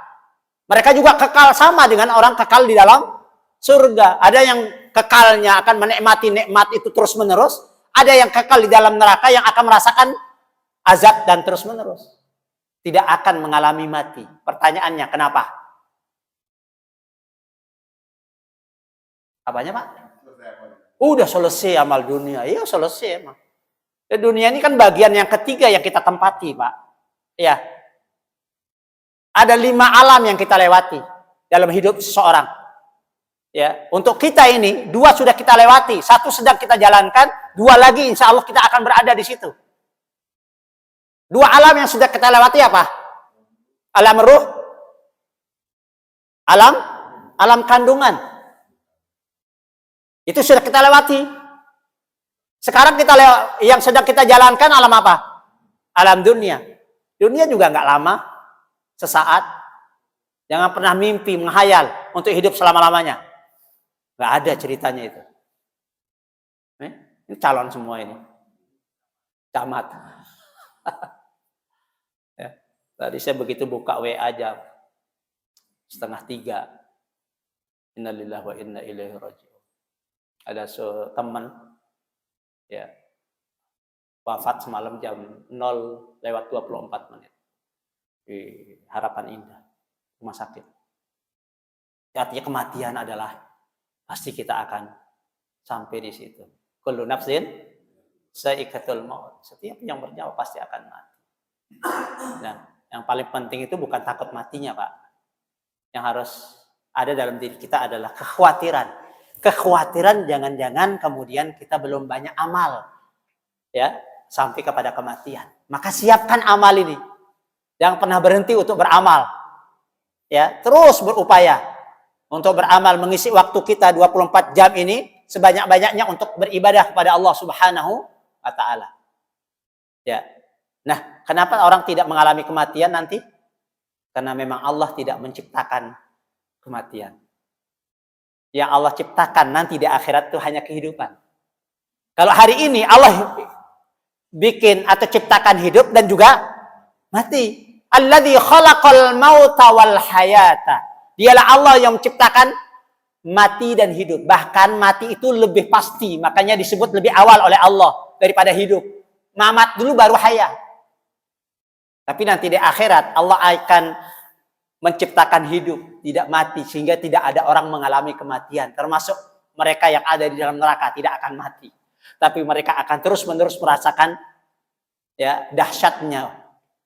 Mereka juga kekal sama dengan orang kekal di dalam surga. Ada yang kekalnya akan menikmati nikmat itu terus-menerus. Ada yang kekal di dalam neraka yang akan merasakan azab dan terus-menerus. Tidak akan mengalami mati. Pertanyaannya, kenapa? Apanya Pak? Udah selesai amal dunia. Iya selesai emang. Ya, dunia ini kan bagian yang ketiga yang kita tempati Pak. Ya. Ada 5 alam yang kita lewati dalam hidup seseorang. Ya, untuk kita ini 2 sudah kita lewati, 1 sedang kita jalankan, 2 lagi insya Allah kita akan berada di situ. 2 alam yang sudah kita lewati apa? Alam ruh, alam kandungan. Itu sudah kita lewati. Sekarang yang sedang kita jalankan alam apa? Alam dunia. Dunia juga nggak lama, sesaat. Jangan pernah mimpi, menghayal untuk hidup selama-lamanya. Nggak ada ceritanya itu. Ini calon semua ini. Camat. Ya. Tadi saya begitu buka WA jam 2:30. Innalillahi wa inna ilaihi raji'un. Ada teman ya wafat semalam jam 0:24 di Harapan Indah, rumah sakit. Artinya kematian adalah pasti kita akan sampai di situ. Kullu nafsin sa'iqatul maut. Setiap yang bernyawa pasti akan mati. Nah, yang paling penting itu bukan takut matinya, Pak. Yang harus ada dalam diri kita adalah kekhawatiran. Kekhawatiran jangan-jangan kemudian kita belum banyak amal. Ya, sampai kepada kematian. Maka siapkan amal ini. Jangan pernah berhenti untuk beramal. Ya, terus berupaya untuk beramal, mengisi waktu kita 24 jam ini sebanyak-banyaknya untuk beribadah kepada Allah Subhanahu wa taala. Ya. Nah, kenapa orang tidak mengalami kematian nanti? Karena memang Allah tidak menciptakan kematian. Yang Allah ciptakan nanti di akhirat itu hanya kehidupan. Kalau hari ini Allah bikin atau ciptakan hidup dan juga mati. Alladzi khalaqal mauta wal hayata. Dialah Allah yang menciptakan mati dan hidup. Bahkan mati itu lebih pasti, makanya disebut lebih awal oleh Allah daripada hidup. Mamat dulu baru haya. Tapi nanti di akhirat Allah akan menciptakan hidup, tidak mati, sehingga tidak ada orang mengalami kematian. Termasuk mereka yang ada di dalam neraka tidak akan mati. Tapi mereka akan terus-menerus merasakan ya dahsyatnya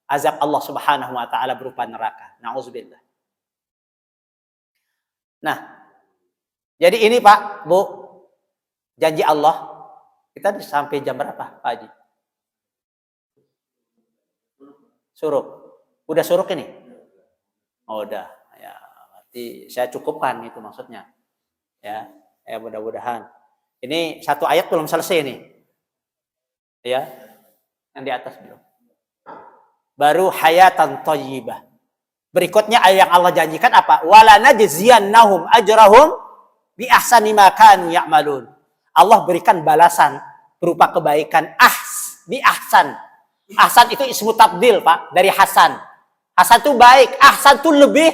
azab Allah Subhanahu wa taala berupa neraka. Nauzubillah. Nah, jadi ini Pak, Bu, janji Allah. Kita sampai jam berapa, Pak Haji? Suruk. Udah suruk ini? Oh, udah. Ya, berarti saya cukupkan itu maksudnya. Ya, mudah-mudahan. Ini 1 ayat belum selesai nih. Ya. Yang di atas belum. Baru hayatan thayyibah. Berikutnya ayat yang Allah janjikan apa? Wala najziyannahum ajrahum bi ahsani ma kanu ya'malun. Allah berikan balasan berupa kebaikan bi ahsan. Ahsan itu ismu tabdil, Pak, dari Hasan. Hasan itu baik, ahsan itu lebih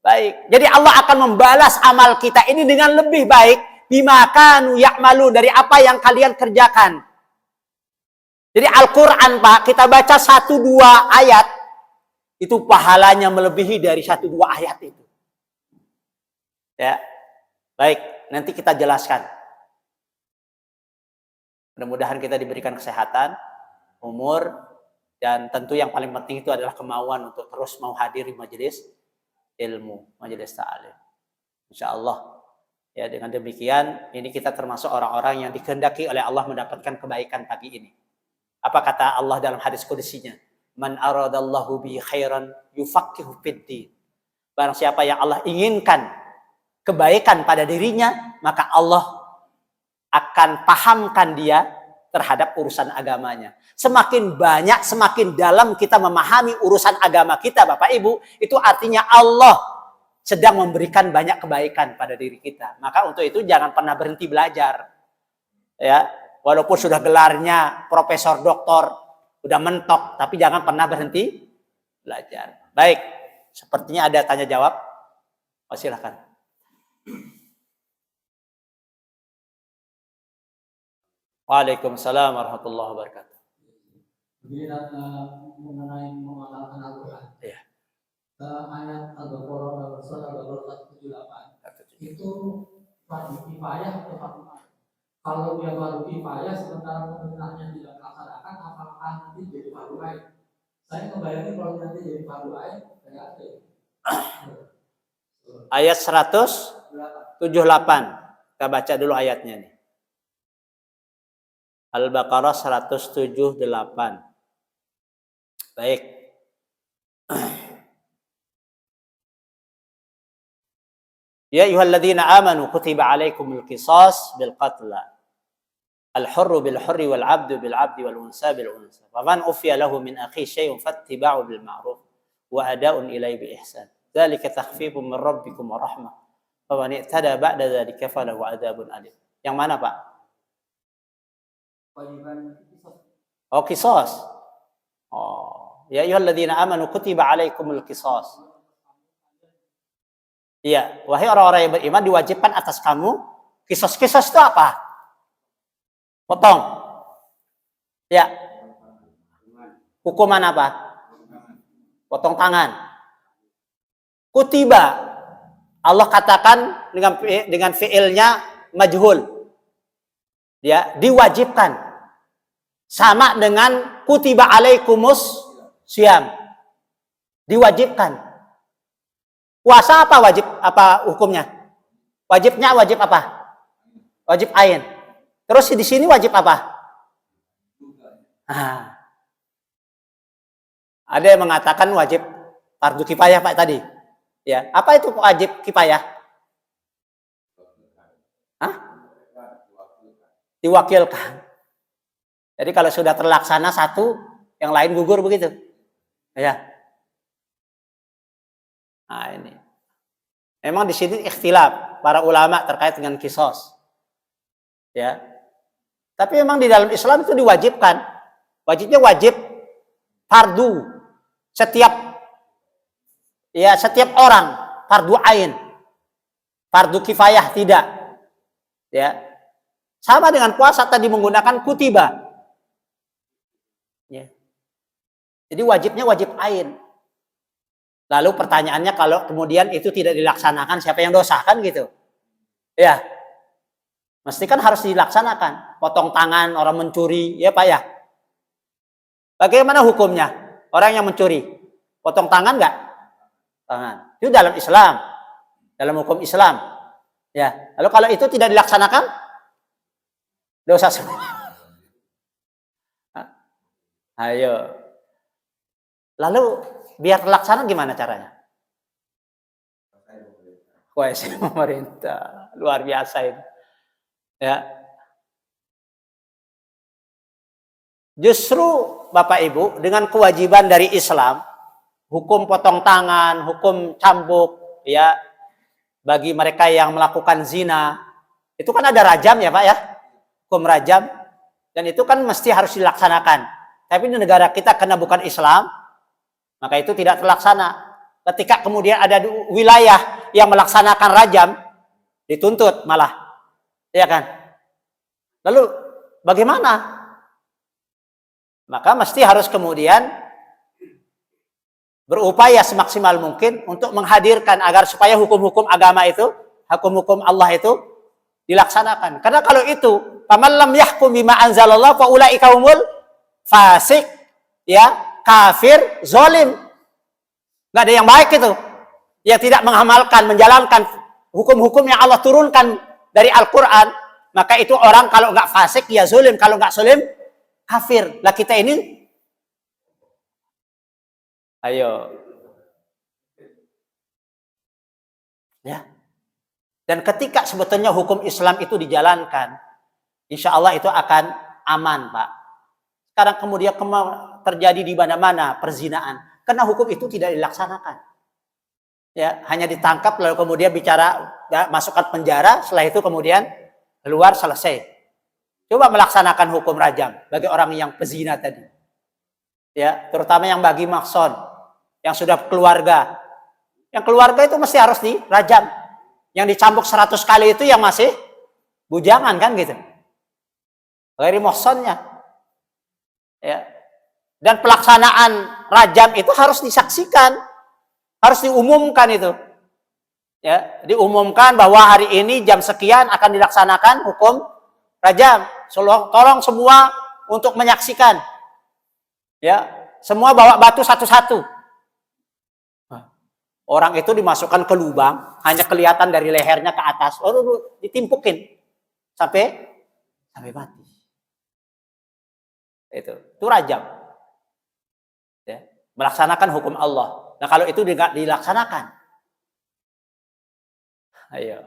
baik. Jadi Allah akan membalas amal kita ini dengan lebih baik bima kanu ya'malu, dari apa yang kalian kerjakan. Jadi Al-Qur'an, Pak, kita baca 1-2 ayat itu pahalanya melebihi dari 1-2 ayat itu. Ya. Baik, nanti kita jelaskan. Mudah-mudahan kita diberikan kesehatan, umur, dan tentu yang paling penting itu adalah kemauan untuk terus mau hadir di majelis ilmu, majelis ta'lim. Insyaallah. Ya, dengan demikian ini kita termasuk orang-orang yang dikehendaki oleh Allah mendapatkan kebaikan pagi ini. Apa kata Allah dalam hadis qudsinya? Man aradallahu bi khairan yufaqihu fid-din. Barang siapa yang Allah inginkan kebaikan pada dirinya, maka Allah akan pahamkan dia terhadap urusan agamanya. Semakin banyak, semakin dalam kita memahami urusan agama kita, Bapak Ibu, itu artinya Allah sedang memberikan banyak kebaikan pada diri kita. Maka untuk itu jangan pernah berhenti belajar. Ya, walaupun sudah gelarnya profesor, doktor, udah mentok, tapi jangan pernah berhenti belajar. Baik, sepertinya ada tanya jawab. Oh, silakan. Waalaikumsalam warahmatullahi wabarakatuh. Jadi mengenai mengamalkan Al-Quran. Ya. Ayat Al-Baqarah surat Al-Baqarah 178 itu fardu kifayah atau fardu ain? Kalau dia fardu kifayah sementara pemerintahnya tidak melaksanakan, apakah nanti jadi fardu ain? Saya ngebayangin kalau nanti jadi fardu ain kayak ada. Ayat 178. Kita baca dulu ayatnya nih. Al-Baqarah 178. Baik. Ya ayyuhalladzina amanu kutiba alaikumul qisas bil qatla. Al-hurru bil hurri wal 'abdu bil 'abdi wal unsa bil unsa. Wa man ufiya lahu min akhi syai'un fattiba'u bil ma'ruf wa ada'un ilaihi bi ihsan. Dzalika takhfifun min rabbikum wa rahmah. Fa man i'tada ba'da dzalika falahu 'adzabun alim. Yang mana, Pak? Kewajiban qisas. Oh, qisas. Oh, ya ayyuhalladzina amanu kutiba alaikumul qisas. Iya, wahai orang-orang yang beriman diwajibkan atas kamu qisas-qisas itu apa? Potong. Ya. Hukuman apa? Potong tangan. Kutiba. Allah katakan dengan fiilnya majhul. Ya, diwajibkan. Sama dengan kutiba alaikumus syiyam. Diwajibkan. Puasa apa wajib? Apa hukumnya? Wajibnya wajib apa? Wajib ain. Terus di sini wajib apa? Ada yang mengatakan wajib fardu kifayah, Pak, tadi. Ya, apa itu wajib kifayah? Diwakilkan. Jadi kalau sudah terlaksana satu, yang lain gugur begitu. Ya. Nah, ini. Memang di sini ikhtilaf para ulama terkait dengan qisas. Ya. Tapi memang di dalam Islam itu diwajibkan. Wajibnya wajib fardu. Setiap orang fardu ain. Fardu kifayah tidak. Ya. Sama dengan puasa tadi menggunakan kutiba. Ya. Jadi wajibnya wajib ain. Lalu pertanyaannya kalau kemudian itu tidak dilaksanakan, siapa yang dosa, kan gitu? Ya. Mesti kan harus dilaksanakan. Potong tangan orang mencuri, ya Pak ya. Bagaimana hukumnya? Orang yang mencuri, potong tangan nggak? Tangan. Itu dalam Islam, dalam hukum Islam. Ya. Lalu kalau itu tidak dilaksanakan, dosa semua. Ayo. Lalu biar terlaksana gimana caranya? Kuasa pemerintah, luar biasa ini. Ya. Justru Bapak Ibu dengan kewajiban dari Islam, hukum potong tangan, hukum cambuk, ya, bagi mereka yang melakukan zina, itu kan ada rajam ya Pak ya, hukum rajam, dan itu kan mesti harus dilaksanakan. Tapi di negara kita karena bukan Islam, maka itu tidak terlaksana. Ketika kemudian ada wilayah yang melaksanakan rajam, dituntut malah. Ya kan? Lalu bagaimana? Maka mesti harus kemudian berupaya semaksimal mungkin untuk menghadirkan agar supaya hukum-hukum agama itu, hukum-hukum Allah itu dilaksanakan. Karena kalau itu, faman lam yahkum bima anzalallah fa ulaika humul fasik, ya, kafir, zalim. Enggak ada yang baik itu. Yang tidak mengamalkan, menjalankan hukum-hukum yang Allah turunkan dari Al-Quran, maka itu orang kalau nggak fasik ya zulim, kalau nggak zulim kafir. Lah kita ini, ayo, ya. Dan ketika sebetulnya hukum Islam itu dijalankan, insya Allah itu akan aman, Pak. Sekarang kemudian terjadi di mana-mana perzinaan, karena hukum itu tidak dilaksanakan. Ya, hanya ditangkap lalu kemudian bicara, ya, masukkan penjara, setelah itu kemudian keluar, selesai. Coba melaksanakan hukum rajam bagi orang yang pezina tadi. Ya, terutama yang bagi makson, yang sudah keluarga. Yang keluarga itu mesti harus dirajam. Yang dicambuk 100 kali itu yang masih bujangan kan gitu. Dari maksonnya. Ya. Dan pelaksanaan rajam itu harus disaksikan. Harus diumumkan itu. Ya, diumumkan bahwa hari ini jam sekian akan dilaksanakan hukum rajam. Tolong semua untuk menyaksikan. Ya, Semua bawa batu satu-satu. Orang itu dimasukkan ke lubang, hanya kelihatan dari lehernya ke atas. Ditimpukin sampai mati. Itu rajam. Ya, melaksanakan hukum Allah. Nah, kalau itu tidak dilaksanakan, ayo.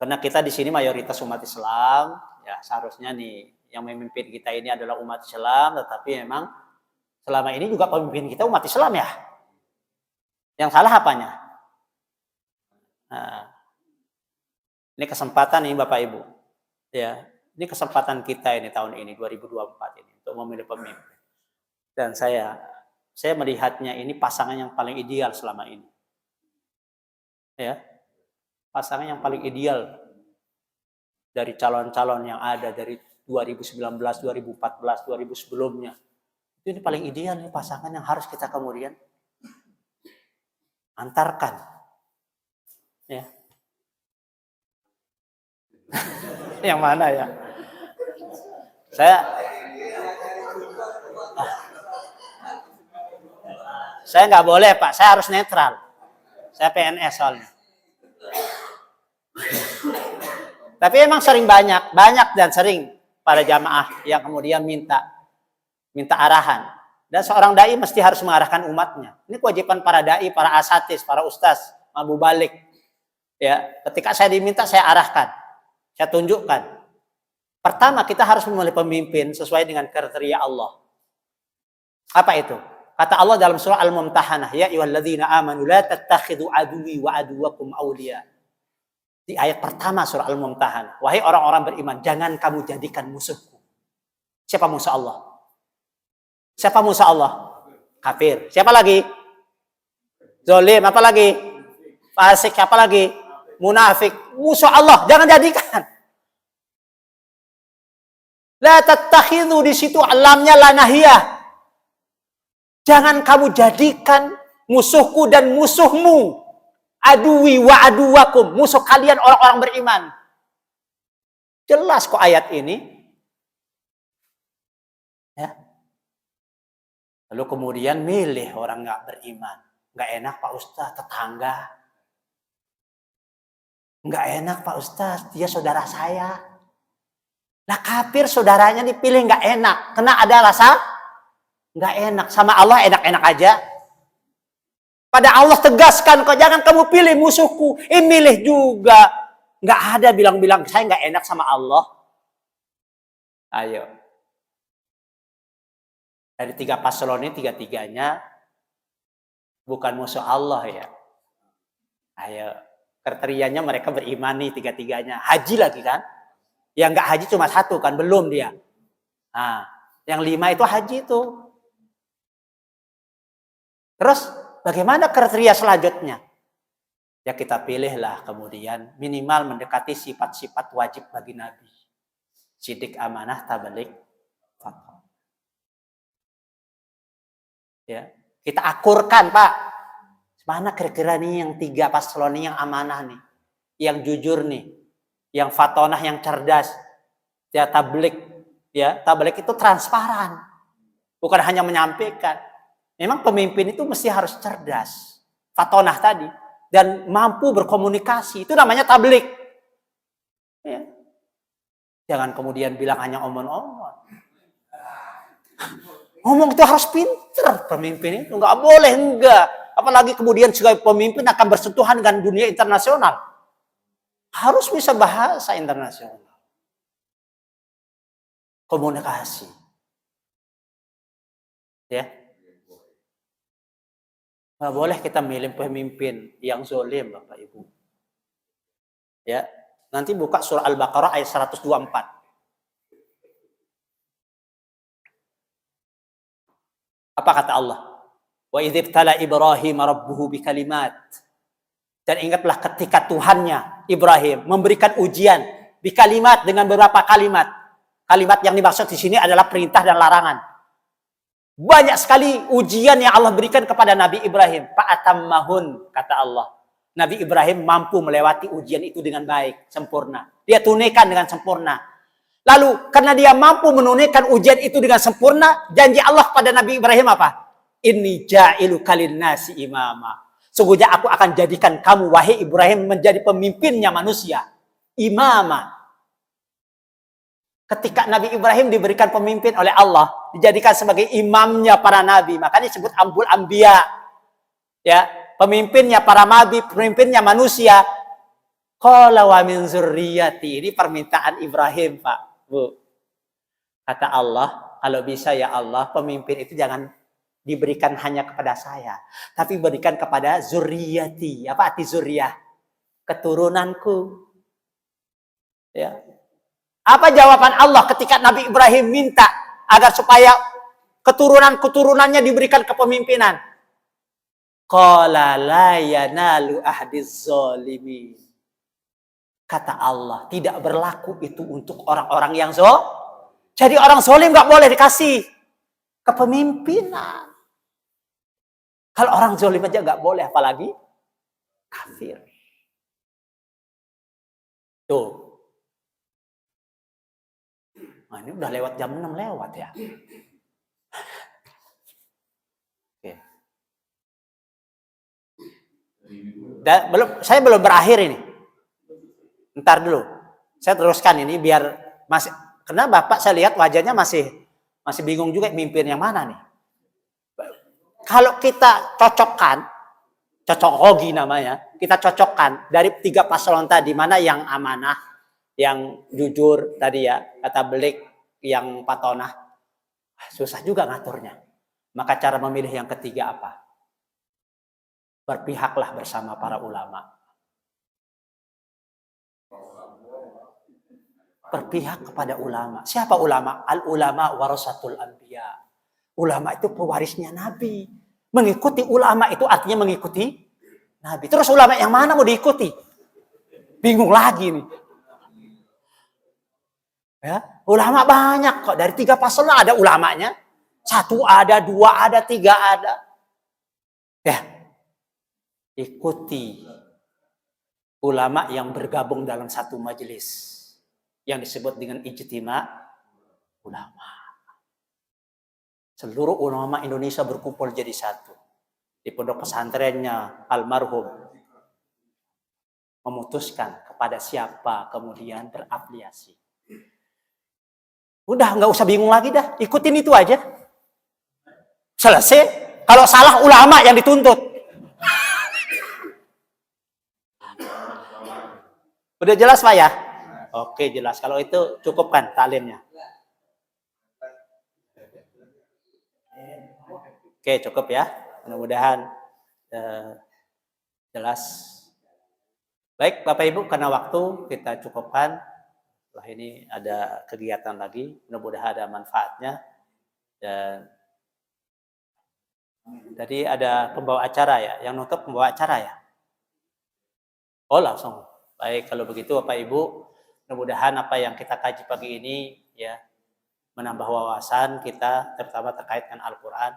Karena kita di sini mayoritas umat Islam, ya seharusnya nih yang memimpin kita ini adalah umat Islam, tetapi memang selama ini juga pemimpin kita umat Islam ya. Yang salah apanya? Nah, ini kesempatan nih Bapak Ibu. Ya, ini kesempatan kita ini tahun ini 2024 ini untuk memilih pemimpin. Dan saya melihatnya ini pasangan yang paling ideal selama ini. Ya. Pasangan yang paling ideal dari calon-calon yang ada dari 2019, 2014, 2000 sebelumnya. Ini paling ideal nih pasangan yang harus kita kemudian antarkan. Ya. Yang mana ya? Saya nggak boleh Pak, saya harus netral. Saya PNS soalnya. Tapi emang banyak dan sering para jamaah yang kemudian minta arahan. Dan seorang dai mesti harus mengarahkan umatnya. Ini kewajiban para dai, para asatis, para ustaz, Abu Balik. Ya, ketika saya diminta saya arahkan, saya tunjukkan. Pertama kita harus memilih pemimpin sesuai dengan kriteria Allah. Apa itu? Kata Allah dalam surah Al-Mumtahanah, ya ayyuhalladzina amanu la tattakhidhu aduwwi wa aduwwakum awliya. Di ayat pertama surah Al-Mumtahanah, wahai orang-orang beriman, jangan kamu jadikan musuhku. Siapa musuh Allah? Siapa musuh Allah? Kafir. Siapa lagi? Zalim. Apa lagi? Fasik. Siapa lagi? Munafik. Musuh Allah. Jangan jadikan. La tattakhidhu, di situ alamnya la nahiyah. Jangan kamu jadikan musuhku dan musuhmu. Aduwi wa aduwakum, musuh kalian orang-orang beriman. Jelas kok ayat ini. Ya. Lalu kemudian milih orang nggak beriman. Nggak enak Pak Ustaz, tetangga. Nggak enak Pak Ustaz, dia saudara saya. Lah kafir saudaranya dipilih nggak enak. Kena ada rasa nggak enak. Sama Allah enak-enak aja. Pada Allah tegaskan kok, jangan kamu pilih musuhku. Milih juga. Nggak ada bilang-bilang saya nggak enak sama Allah. Ayo. Dari 3 paslon ini 3-3-nya bukan musuh Allah ya. Ayo. Kriterianya mereka beriman nih 3-3-nya. Haji lagi kan. Yang nggak haji cuma 1 kan, belum dia. Nah, yang 5 itu haji itu. Terus bagaimana kriteria selanjutnya? Ya kita pilihlah kemudian minimal mendekati sifat-sifat wajib bagi Nabi. Sidik, amanah, tabalik, fatwa. Ya, kita akurkan Pak. Mana kira-kira nih yang 3 paslon ini yang amanah nih, yang jujur nih, yang fatonah, yang cerdas. Ya tablik, ya tablik itu transparan, bukan hanya menyampaikan. Memang pemimpin itu mesti harus cerdas, fatonah tadi, dan mampu berkomunikasi. Itu namanya tablik. Ya. Jangan kemudian bilang hanya omong-omong. Ngomong itu harus pinter pemimpin itu. Nggak boleh, enggak. Apalagi kemudian sebagai pemimpin akan bersentuhan dengan dunia internasional. Harus bisa bahasa internasional. Komunikasi. Ya. Nggak boleh kita milih pemimpin yang zalim, Bapak Ibu. Ya, nanti buka surah Al-Baqarah ayat 124. Apa kata Allah? Wa idh ibtala Ibrahim rabbuhu bikalimat. Dan ingatlah ketika Tuhannya Ibrahim memberikan ujian bikalimat, dengan beberapa kalimat. Kalimat yang dimaksud di sini adalah perintah dan larangan. Banyak sekali ujian yang Allah berikan kepada Nabi Ibrahim. Fa'atammahun, kata Allah. Nabi Ibrahim mampu melewati ujian itu dengan baik, sempurna. Dia tunaikan dengan sempurna. Lalu karena dia mampu menunaikan ujian itu dengan sempurna, janji Allah pada Nabi Ibrahim apa? Inni ja'iluka linnasi imama. Sungguhnya aku akan jadikan kamu, wahai Ibrahim, menjadi pemimpinnya manusia. Imama. Ketika Nabi Ibrahim diberikan pemimpin oleh Allah, dijadikan sebagai imamnya para nabi, makanya disebut Ambul Anbiya. Ya, pemimpinnya para nabi, pemimpinnya manusia. Qala wa min zurriyati. Ini permintaan Ibrahim, Pak, Bu. Kata Allah, kalau bisa ya Allah, pemimpin itu jangan diberikan hanya kepada saya, tapi berikan kepada zurriyati. Apa arti zuriyah? Keturunanku. Ya. Apa jawaban Allah ketika Nabi Ibrahim minta agar supaya keturunan-keturunannya diberikan kepemimpinan? Qala la yanalu ahdiz zalimin. Kata Allah, tidak berlaku itu untuk orang-orang yang Jadi orang zalim nggak boleh dikasih kepemimpinan. Kalau orang zalim aja nggak boleh, apalagi kafir. Tuh. Nah, ini udah lewat jam 6 lewat ya. Oke. Saya belum berakhir ini. Ntar dulu. Saya teruskan ini biar masih, karena Bapak saya lihat wajahnya masih bingung juga mimpin yang mana nih. Kalau kita cocokkan, cocokogi namanya, kita cocokkan dari 3 paslon tadi, mana yang amanah, yang jujur tadi ya, kata Belik, yang patonah, susah juga ngaturnya. Maka cara memilih yang ketiga apa? Berpihaklah bersama para ulama. Berpihak kepada ulama. Siapa ulama? Al-ulama warasatul anbiya. Ulama itu pewarisnya Nabi. Mengikuti ulama itu artinya mengikuti Nabi. Terus ulama yang mana mau diikuti? Bingung lagi nih. Ya, ulama banyak kok. Dari 3 paslon ada ulamanya. 1 ada, 2 ada, 3 ada. Ya. Ikuti ulama yang bergabung dalam satu majelis yang disebut dengan ijtima ulama. Seluruh ulama Indonesia berkumpul jadi satu. Di pondok pesantrennya almarhum memutuskan kepada siapa kemudian berafiliasi. Udah nggak usah bingung lagi dah, ikutin itu aja. Selesai. Kalau salah ulama yang dituntut. Udah jelas Pak ya? Oke jelas. Kalau itu cukup kan taklimnya? Oke cukup ya. Mudah-mudahan jelas. Baik Bapak Ibu, karena waktu kita cukupkan. Setelah ini ada kegiatan lagi. Mudah-mudahan ada manfaatnya. Dan tadi ada pembawa acara ya. Yang nutup pembawa acara ya? Oh langsung. Baik, kalau begitu Bapak Ibu, mudah-mudahan apa yang kita kaji pagi ini ya menambah wawasan kita terutama terkait dengan Al-Qur'an.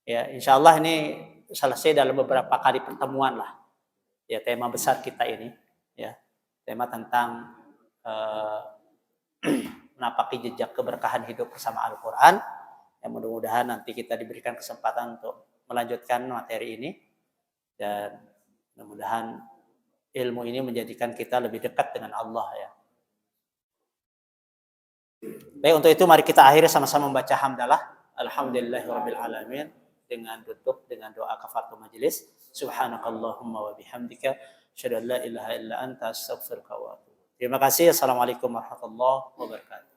Ya, insya Allah ini selesai dalam beberapa kali pertemuan lah. Ya, tema besar kita ini ya. Tema tentang menapaki jejak keberkahan hidup bersama Al-Qur'an. Ya, mudah-mudahan nanti kita diberikan kesempatan untuk melanjutkan materi ini dan mudah-mudahan ilmu ini menjadikan kita lebih dekat dengan Allah ya. Baik, untuk itu mari kita akhiri sama-sama membaca hamdalah. Alhamdulillahirabbil alamin dengan tutup dengan doa kafaratul majelis. Subhanakallahumma wa bihamdika asyhadu an la ilaha illa anta astaghfiruka wa atubu. Terima kasih. Assalamualaikum warahmatullahi wabarakatuh.